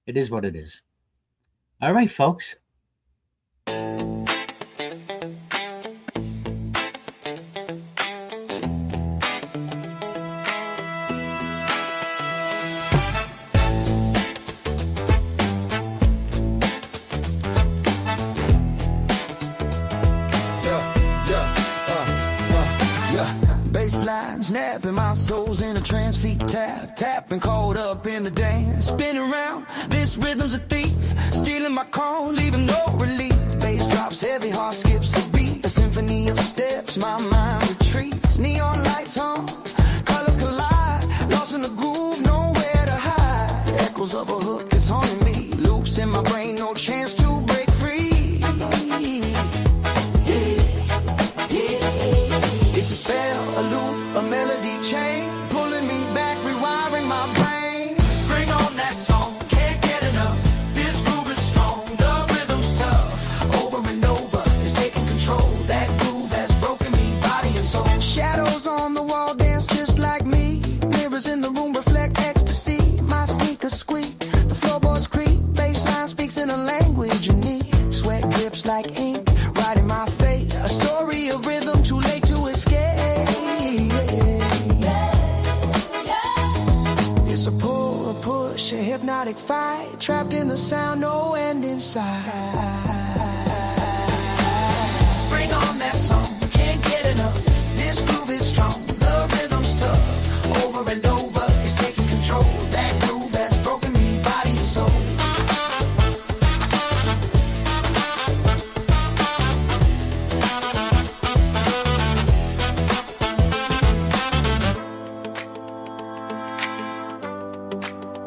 It is what it is. All right, folks. Snapping, my soul's in a trance, feet tapping, caught up in the dance, spinning around. This rhythm's a thief, stealing my call, leaving no relief. Bass drops heavy, heart skips a beat, a symphony of steps. My mind retreats, neon lights on, colors collide, lost in the groove, nowhere to hide. Echoes of a hook, it's haunting me, loops in my brain, no chance to break free. It's a spell, a loop, a melody chain, pulling me back, rewiring my brain. Bring on that song, can't get enough. This groove is strong, the rhythm's tough. Over and over, it's taking control. That groove has broken me, body and soul. Shadows on the wall dance just like me. Mirrors in the room reflect ecstasy. My sneakers squeak, the floorboards creak. Bassline speaks in a language unique. Sweat drips like ink, writing my fate. A story of rhythm, too late to escape. It's a pull, a push, a hypnotic fight. Trapped in the sound, no end in sight. Bring on that song, can't get enough. This groove is strong, the rhythm's tough. Over and over, it's taking control. That groove has broken me, body and soul.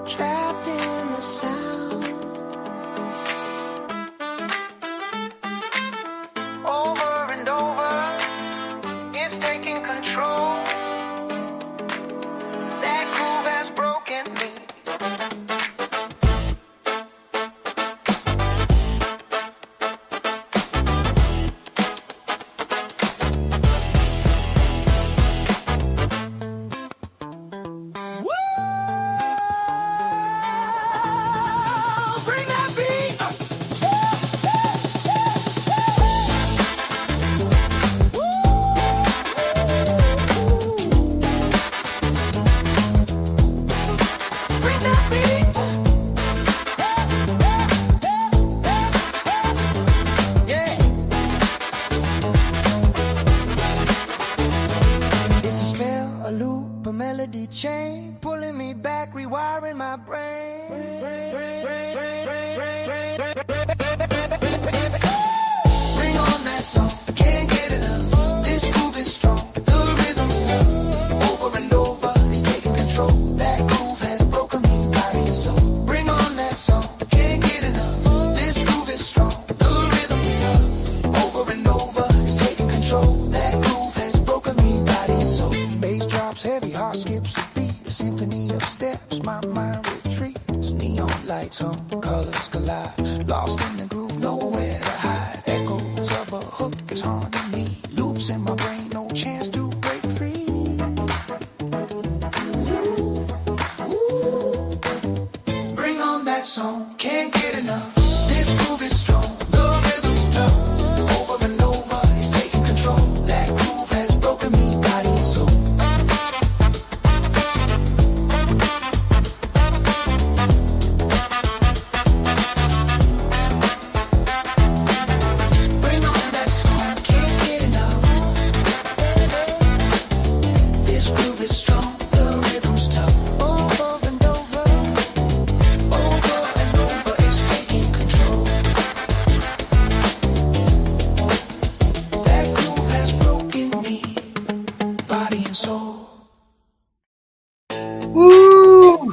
Trapped in the sound. Over and over. lights on, colors collide. Lost in the groove, nowhere to hide. Echoes of a hook is haunting me. Loops in my brain, no chance to break free. Bring on that song, can't get enough. This groove is strong, the rhythm's tough. Over and over, it's taking control. That groove has broken me, body and soul. Bring on that song, can't get enough. This groove is strong, the rhythm's tough. Over and over, it's taking control. That groove has broken me, body and soul. Woo!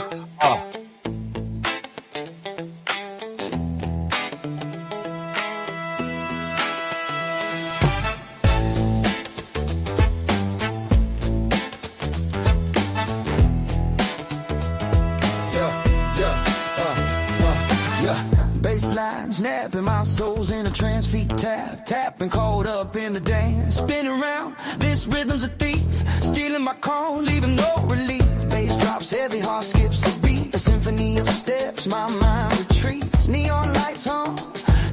Baseline snapping, my soul's in a trance, feet tapping, caught up in the dance, spinning around. This rhythm's a thief, stealing my calm, leaving no relief. Bass drops heavy, heart skips a beat, a symphony of steps, my mind retreats. Neon lights on,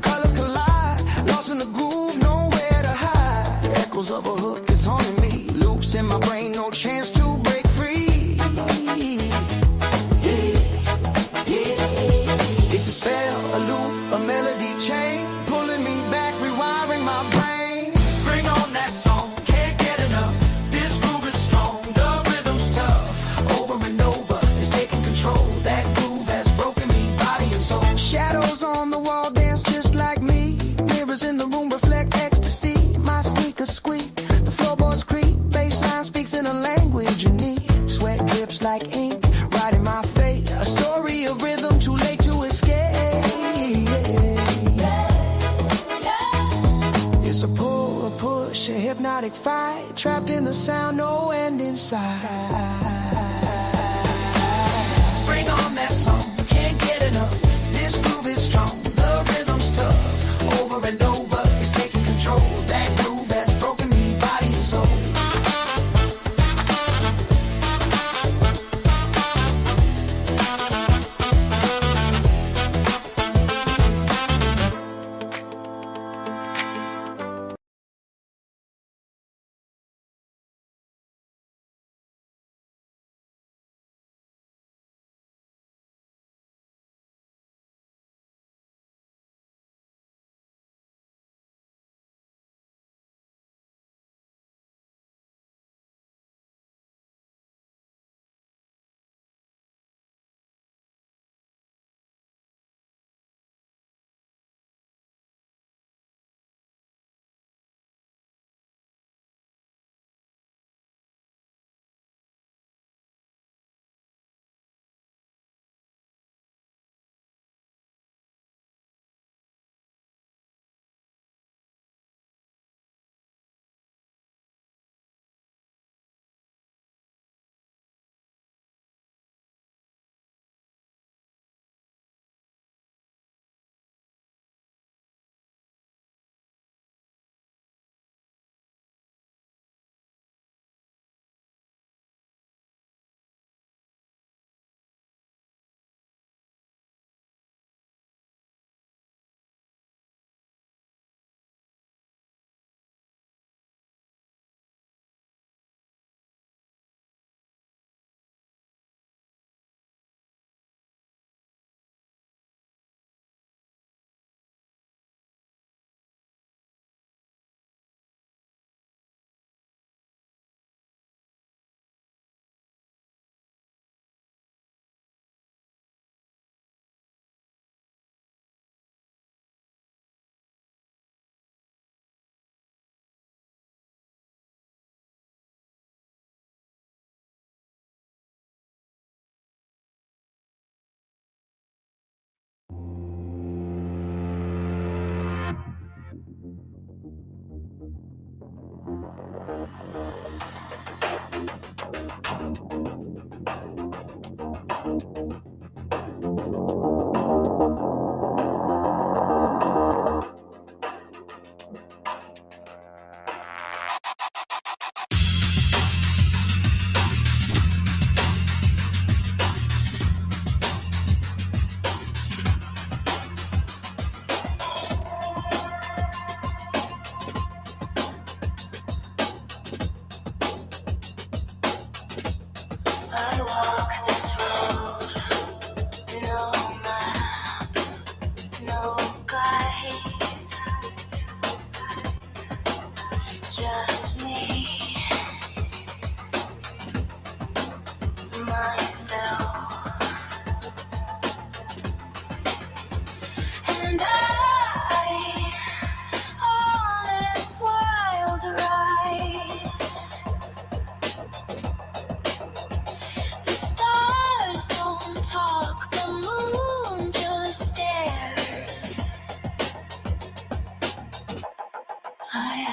colors collide, lost in the groove, nowhere to hide. Echoes of a hook, it's haunting me. Loops in my brain, no chance to break free. It's a spell, a loop, a melody chain, pulling me back, rewiring my brain. Bring on that song, can't get enough. This groove is strong, the rhythm's tough. Over and over, it's taking control. That groove has broken me, body and soul. Shadows on the wall dance just like me. Mirrors in the room reflect ecstasy. My sneakers squeak, the floorboards creak. Bassline speaks in a language unique. Sweat drips like ink, writing my fate. A story of rhythm, too late to escape. It's a pull, a push, a hypnotic fight. Trapped in the sound, no end in sight. Bring on that song, can't get enough. This groove is strong, the rhythm's tough. Over and over, it's taking control. That groove has broken me, body and soul.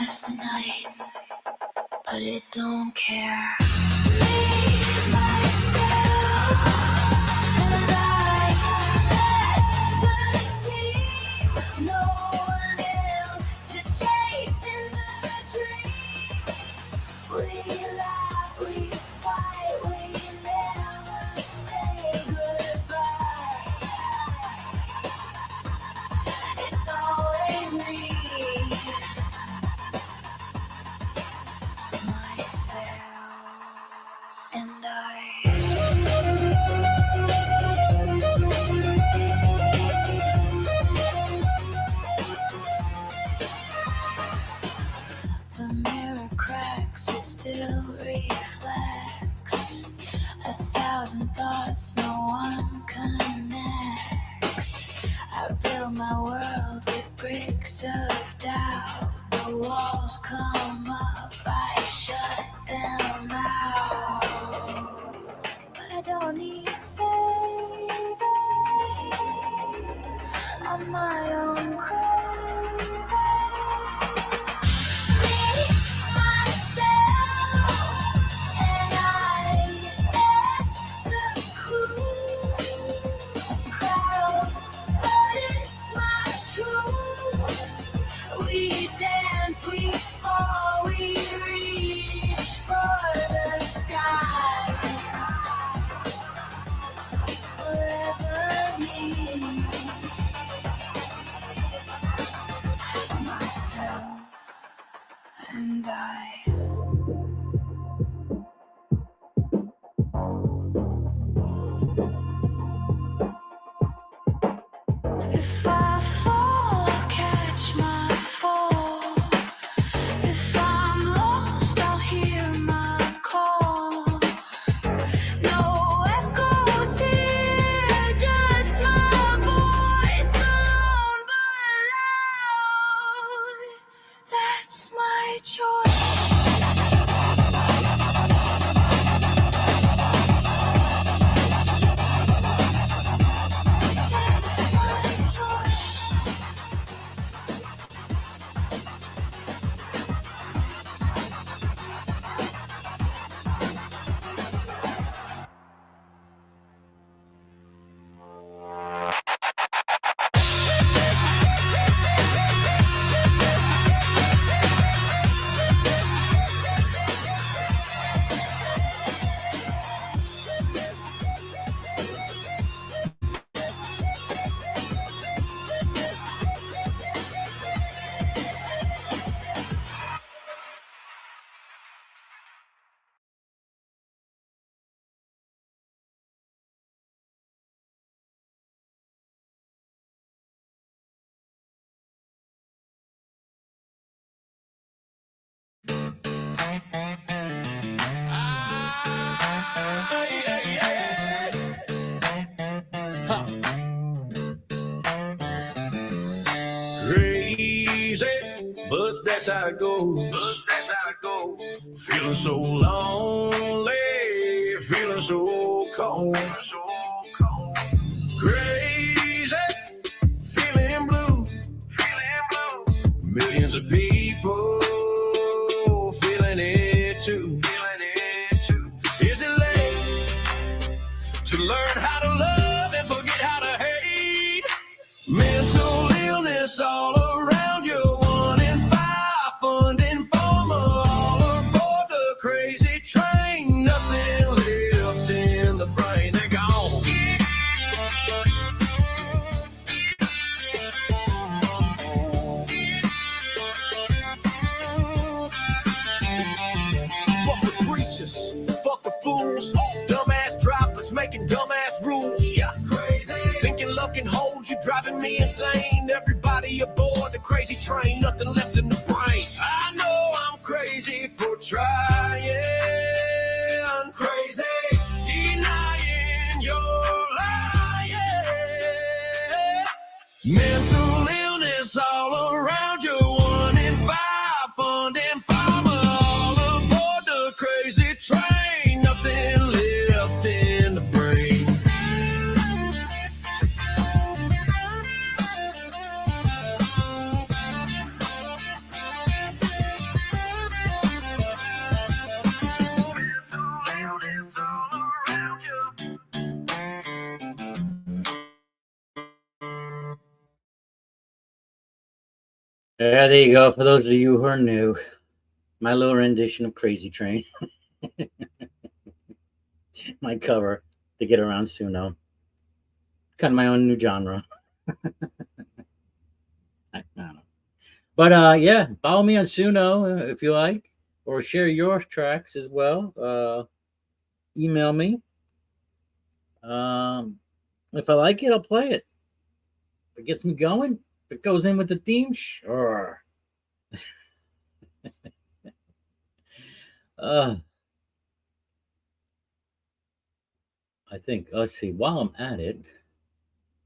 past the night, but it don't care. The mirror cracks, it still reflects 1,000 thoughts, no one connects. I build my world with bricks of doubt. The walls come up, I shut them out. But I don't need saving. I'm my own craving. We dance, we fall, we reach for the sky. Forever me, myself and I. If I fall, I'll catch my fall. If I'm lost, I'll hear my call. No echoes here, just my voice alone but loud. That's my choice. Crazy, but that's how it goes. Feeling so lonely, feeling so cold. Crazy, feeling blue. Millions of people feeling it too. Is it late to learn how to love and forget how to hate? Mental illness all around you, 1 in 5 funding farmer all aboard the crazy train. Nothing left in the brain, they're gone. Fuck the preachers, fuck the fools, dumbass droplets making dumbass rules. Yeah, crazy. Thinking love can hold you, driving me insane. Everybody aboard the crazy train, nothing left in the brain. I know I'm crazy for trying, crazy, denying you're lying. Mental illness all around you, 1 in 5 funding farmer all aboard the crazy train. Nothing left in the brain. Yeah, there you go. For those of you who are new, my little rendition of Crazy Train. My cover to get around Suno. Kind of my own new genre. I don't know. But yeah, follow me on Suno if you like, or share your tracks as well. Email me. If I like it, I'll play it. If it gets me going, if it goes in with the theme, sure. I think, let's see, while I'm at it,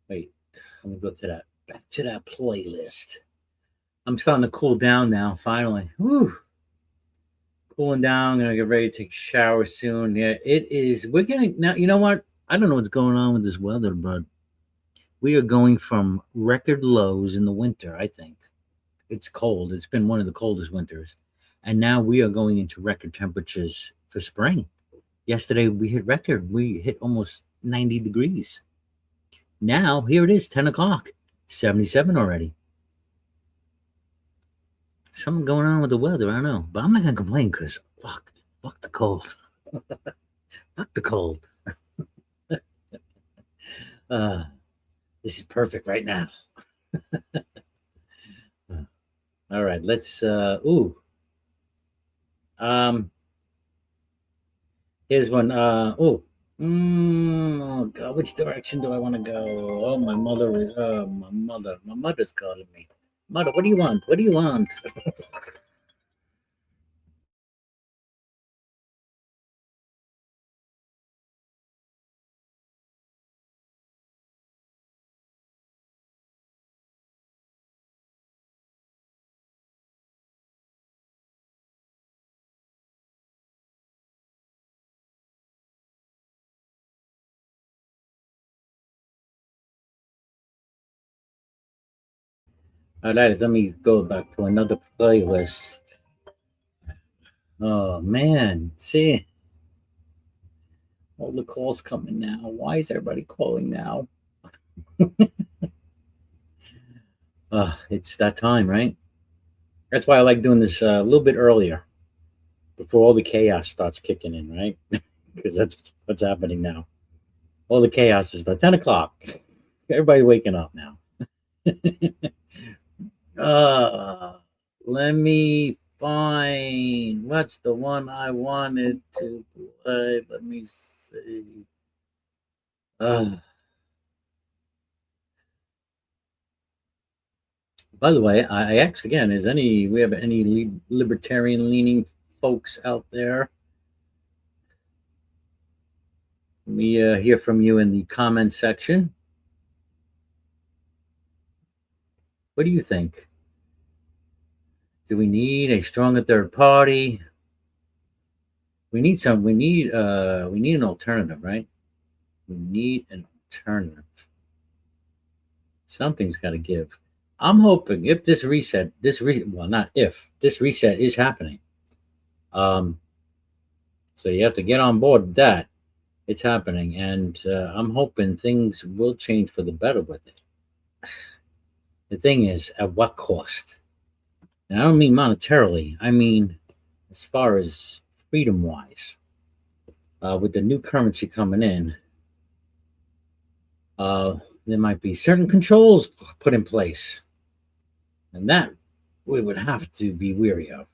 wait, let me go to that, back to that playlist. I'm starting to cool down now, finally. Woo. Cooling down, gonna get ready to take a shower soon. Yeah, it is, we're getting, now, you know what? I don't know what's going on with this weather, but we are going from record lows in the winter, I think. It's cold. It's been one of the coldest winters. And now we are going into record temperatures for spring. Yesterday we hit record. We hit almost 90 degrees. Now here it is, 10 o'clock, 77 already. Something going on with the weather, I don't know. But I'm not gonna complain because fuck the cold. Fuck the cold. This is perfect right now. All right, let's here's one. Oh God, which direction do I want to go? Oh, my mother is my mother's calling me. Mother, what do you want? What do you want? All right, let me go back to another playlist. Oh man, see, all the calls coming now. Why is everybody calling now? It's that time, right? That's why I like doing this a little bit earlier, before all the chaos starts kicking in, right? Because that's what's happening now. All the chaos is at 10 o'clock. Everybody waking up now. Let me find what's the one I wanted to play. Let me see. By the way, I asked again, we have any libertarian leaning folks out there? Let me hear from you in the comment section. What do you think? Do we need a stronger third party? We need an alternative, right? We need an alternative. Something's got to give. I'm hoping if this reset is happening. So you have to get on board with that. It's happening, and I'm hoping things will change for the better with it. The thing is, at what cost? And I don't mean monetarily. I mean, as far as freedom-wise. With the new currency coming in, there might be certain controls put in place. And that we would have to be weary of.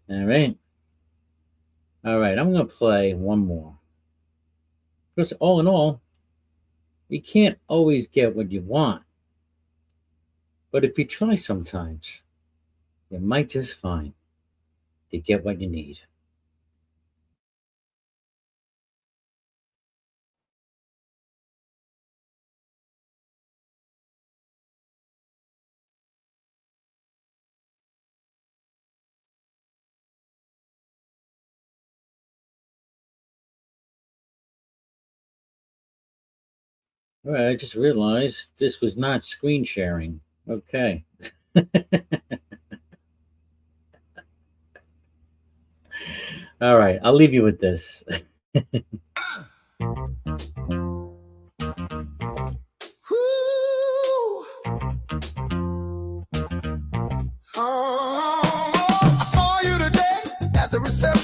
All right. All right, I'm going to play one more. Because all in all, you can't always get what you want. But if you try sometimes, you might just find you get what you need. All right, I just realized this was not screen sharing. Okay. All right, I'll leave you with this.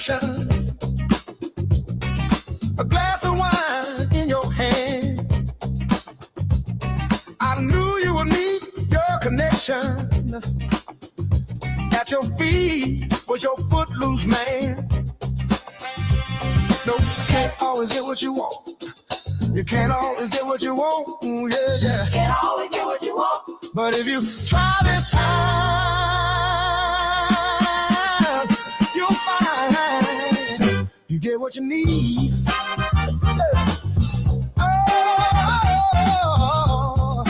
reception, a glass of wine in your hand. I knew you would meet your connection. At your feet was your footloose man. No, you can't always get what you want. You can't always get what you want. Ooh, yeah, yeah. You can't always get what you want. But if you try this time, you'll find you get what you need. Oh,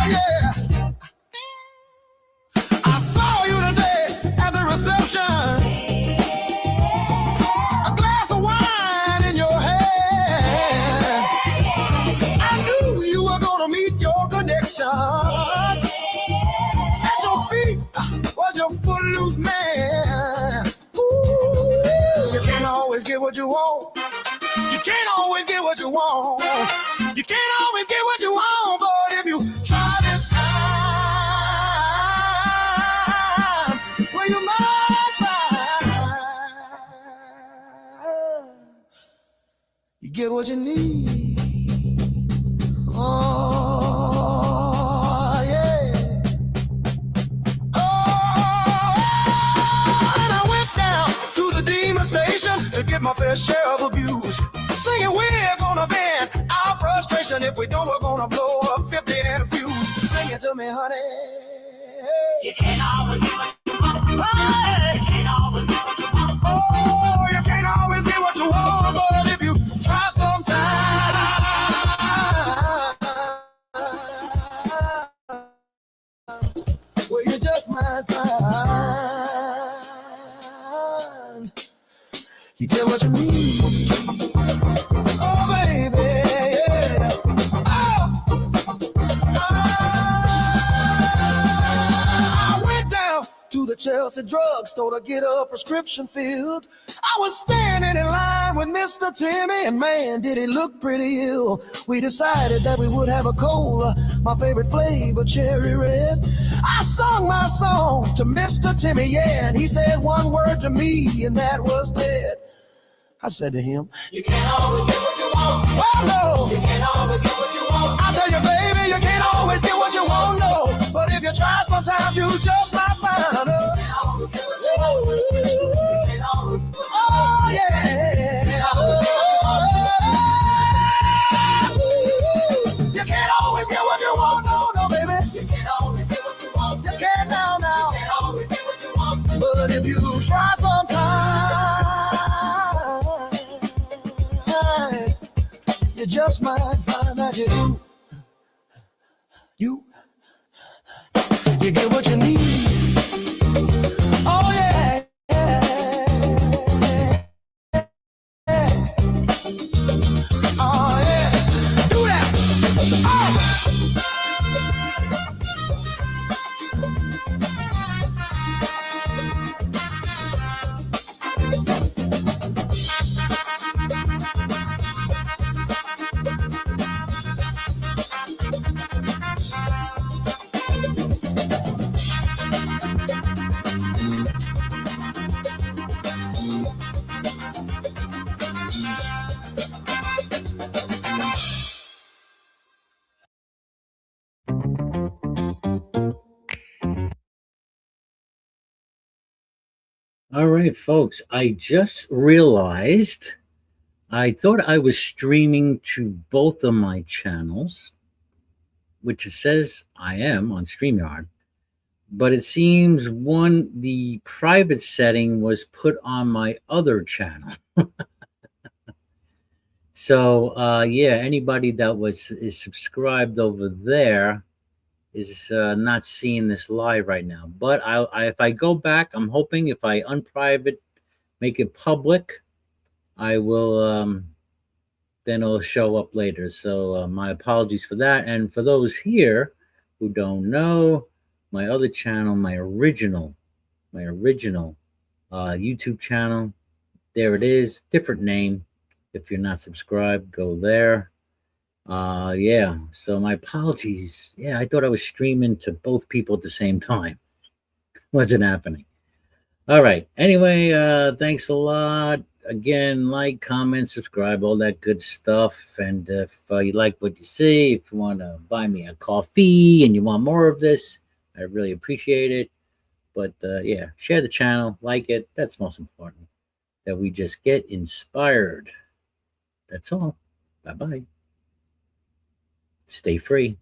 yeah. I saw you today at the reception. A glass of wine in your hand. I knew you were gonna meet your connection. At your feet was your footloose man. Ooh, you can't always get what you want. You can't always get what you want. You can't always get what you want, but if you try this time, well, you might find you get what you need. Oh, yeah. Oh, and I went down to the demon station to get my fair share of abuse. Singing, we're gonna vent our frustration. If we don't, we're gonna blow up 50 and a fuse. Sing it to me, honey. You can't always get what you want. Hey. You can't always get what you want. Oh, you can't always get what you want, but if you try sometime, well, you just might find you get what you need. Oh, baby, yeah. I went down to the Chelsea drugstore to get a prescription filled. I was standing in line with Mr. Timmy, and man, did he look pretty ill. We decided that we would have a cola, my favorite flavor, cherry red. I sung my song to Mr. Timmy, yeah, and he said one word to me, and that was dead. I said to him, you can't always get what you want. Well, no. You can't always get what you want. I tell you, baby, you can't always get what you want, no. But if you try, sometimes you just might find out. You can't always get what you want. You can't always get what you want. Oh, yeah. You can't always get what you want, no, no, baby. You can't always get what you want. You can't now. You can't always get what you want. But if you try sometimes, you just might find that you get what you need. Oh, yeah. Oh, yeah. Do that. Oh. All right, folks, I just realized I thought I was streaming to both of my channels, which it says I am on StreamYard, but it seems the private setting was put on my other channel. So, yeah, anybody that is subscribed over there is not seeing this live right now. But if I go back, I'm hoping if I unprivate, make it public, I will, then it'll show up later. So my apologies for that. And for those here who don't know, my other channel, my original YouTube channel, there it is, different name. If you're not subscribed, go there. Yeah, so my apologies. Yeah, I thought I was streaming to both people at the same time. Wasn't happening. All right. Anyway, thanks a lot. Again, like, comment, subscribe, all that good stuff. And if you like what you see, if you want to buy me a coffee and you want more of this, I really appreciate it. But yeah, share the channel, like it. That's most important. That we just get inspired. That's all. Bye-bye. Stay free.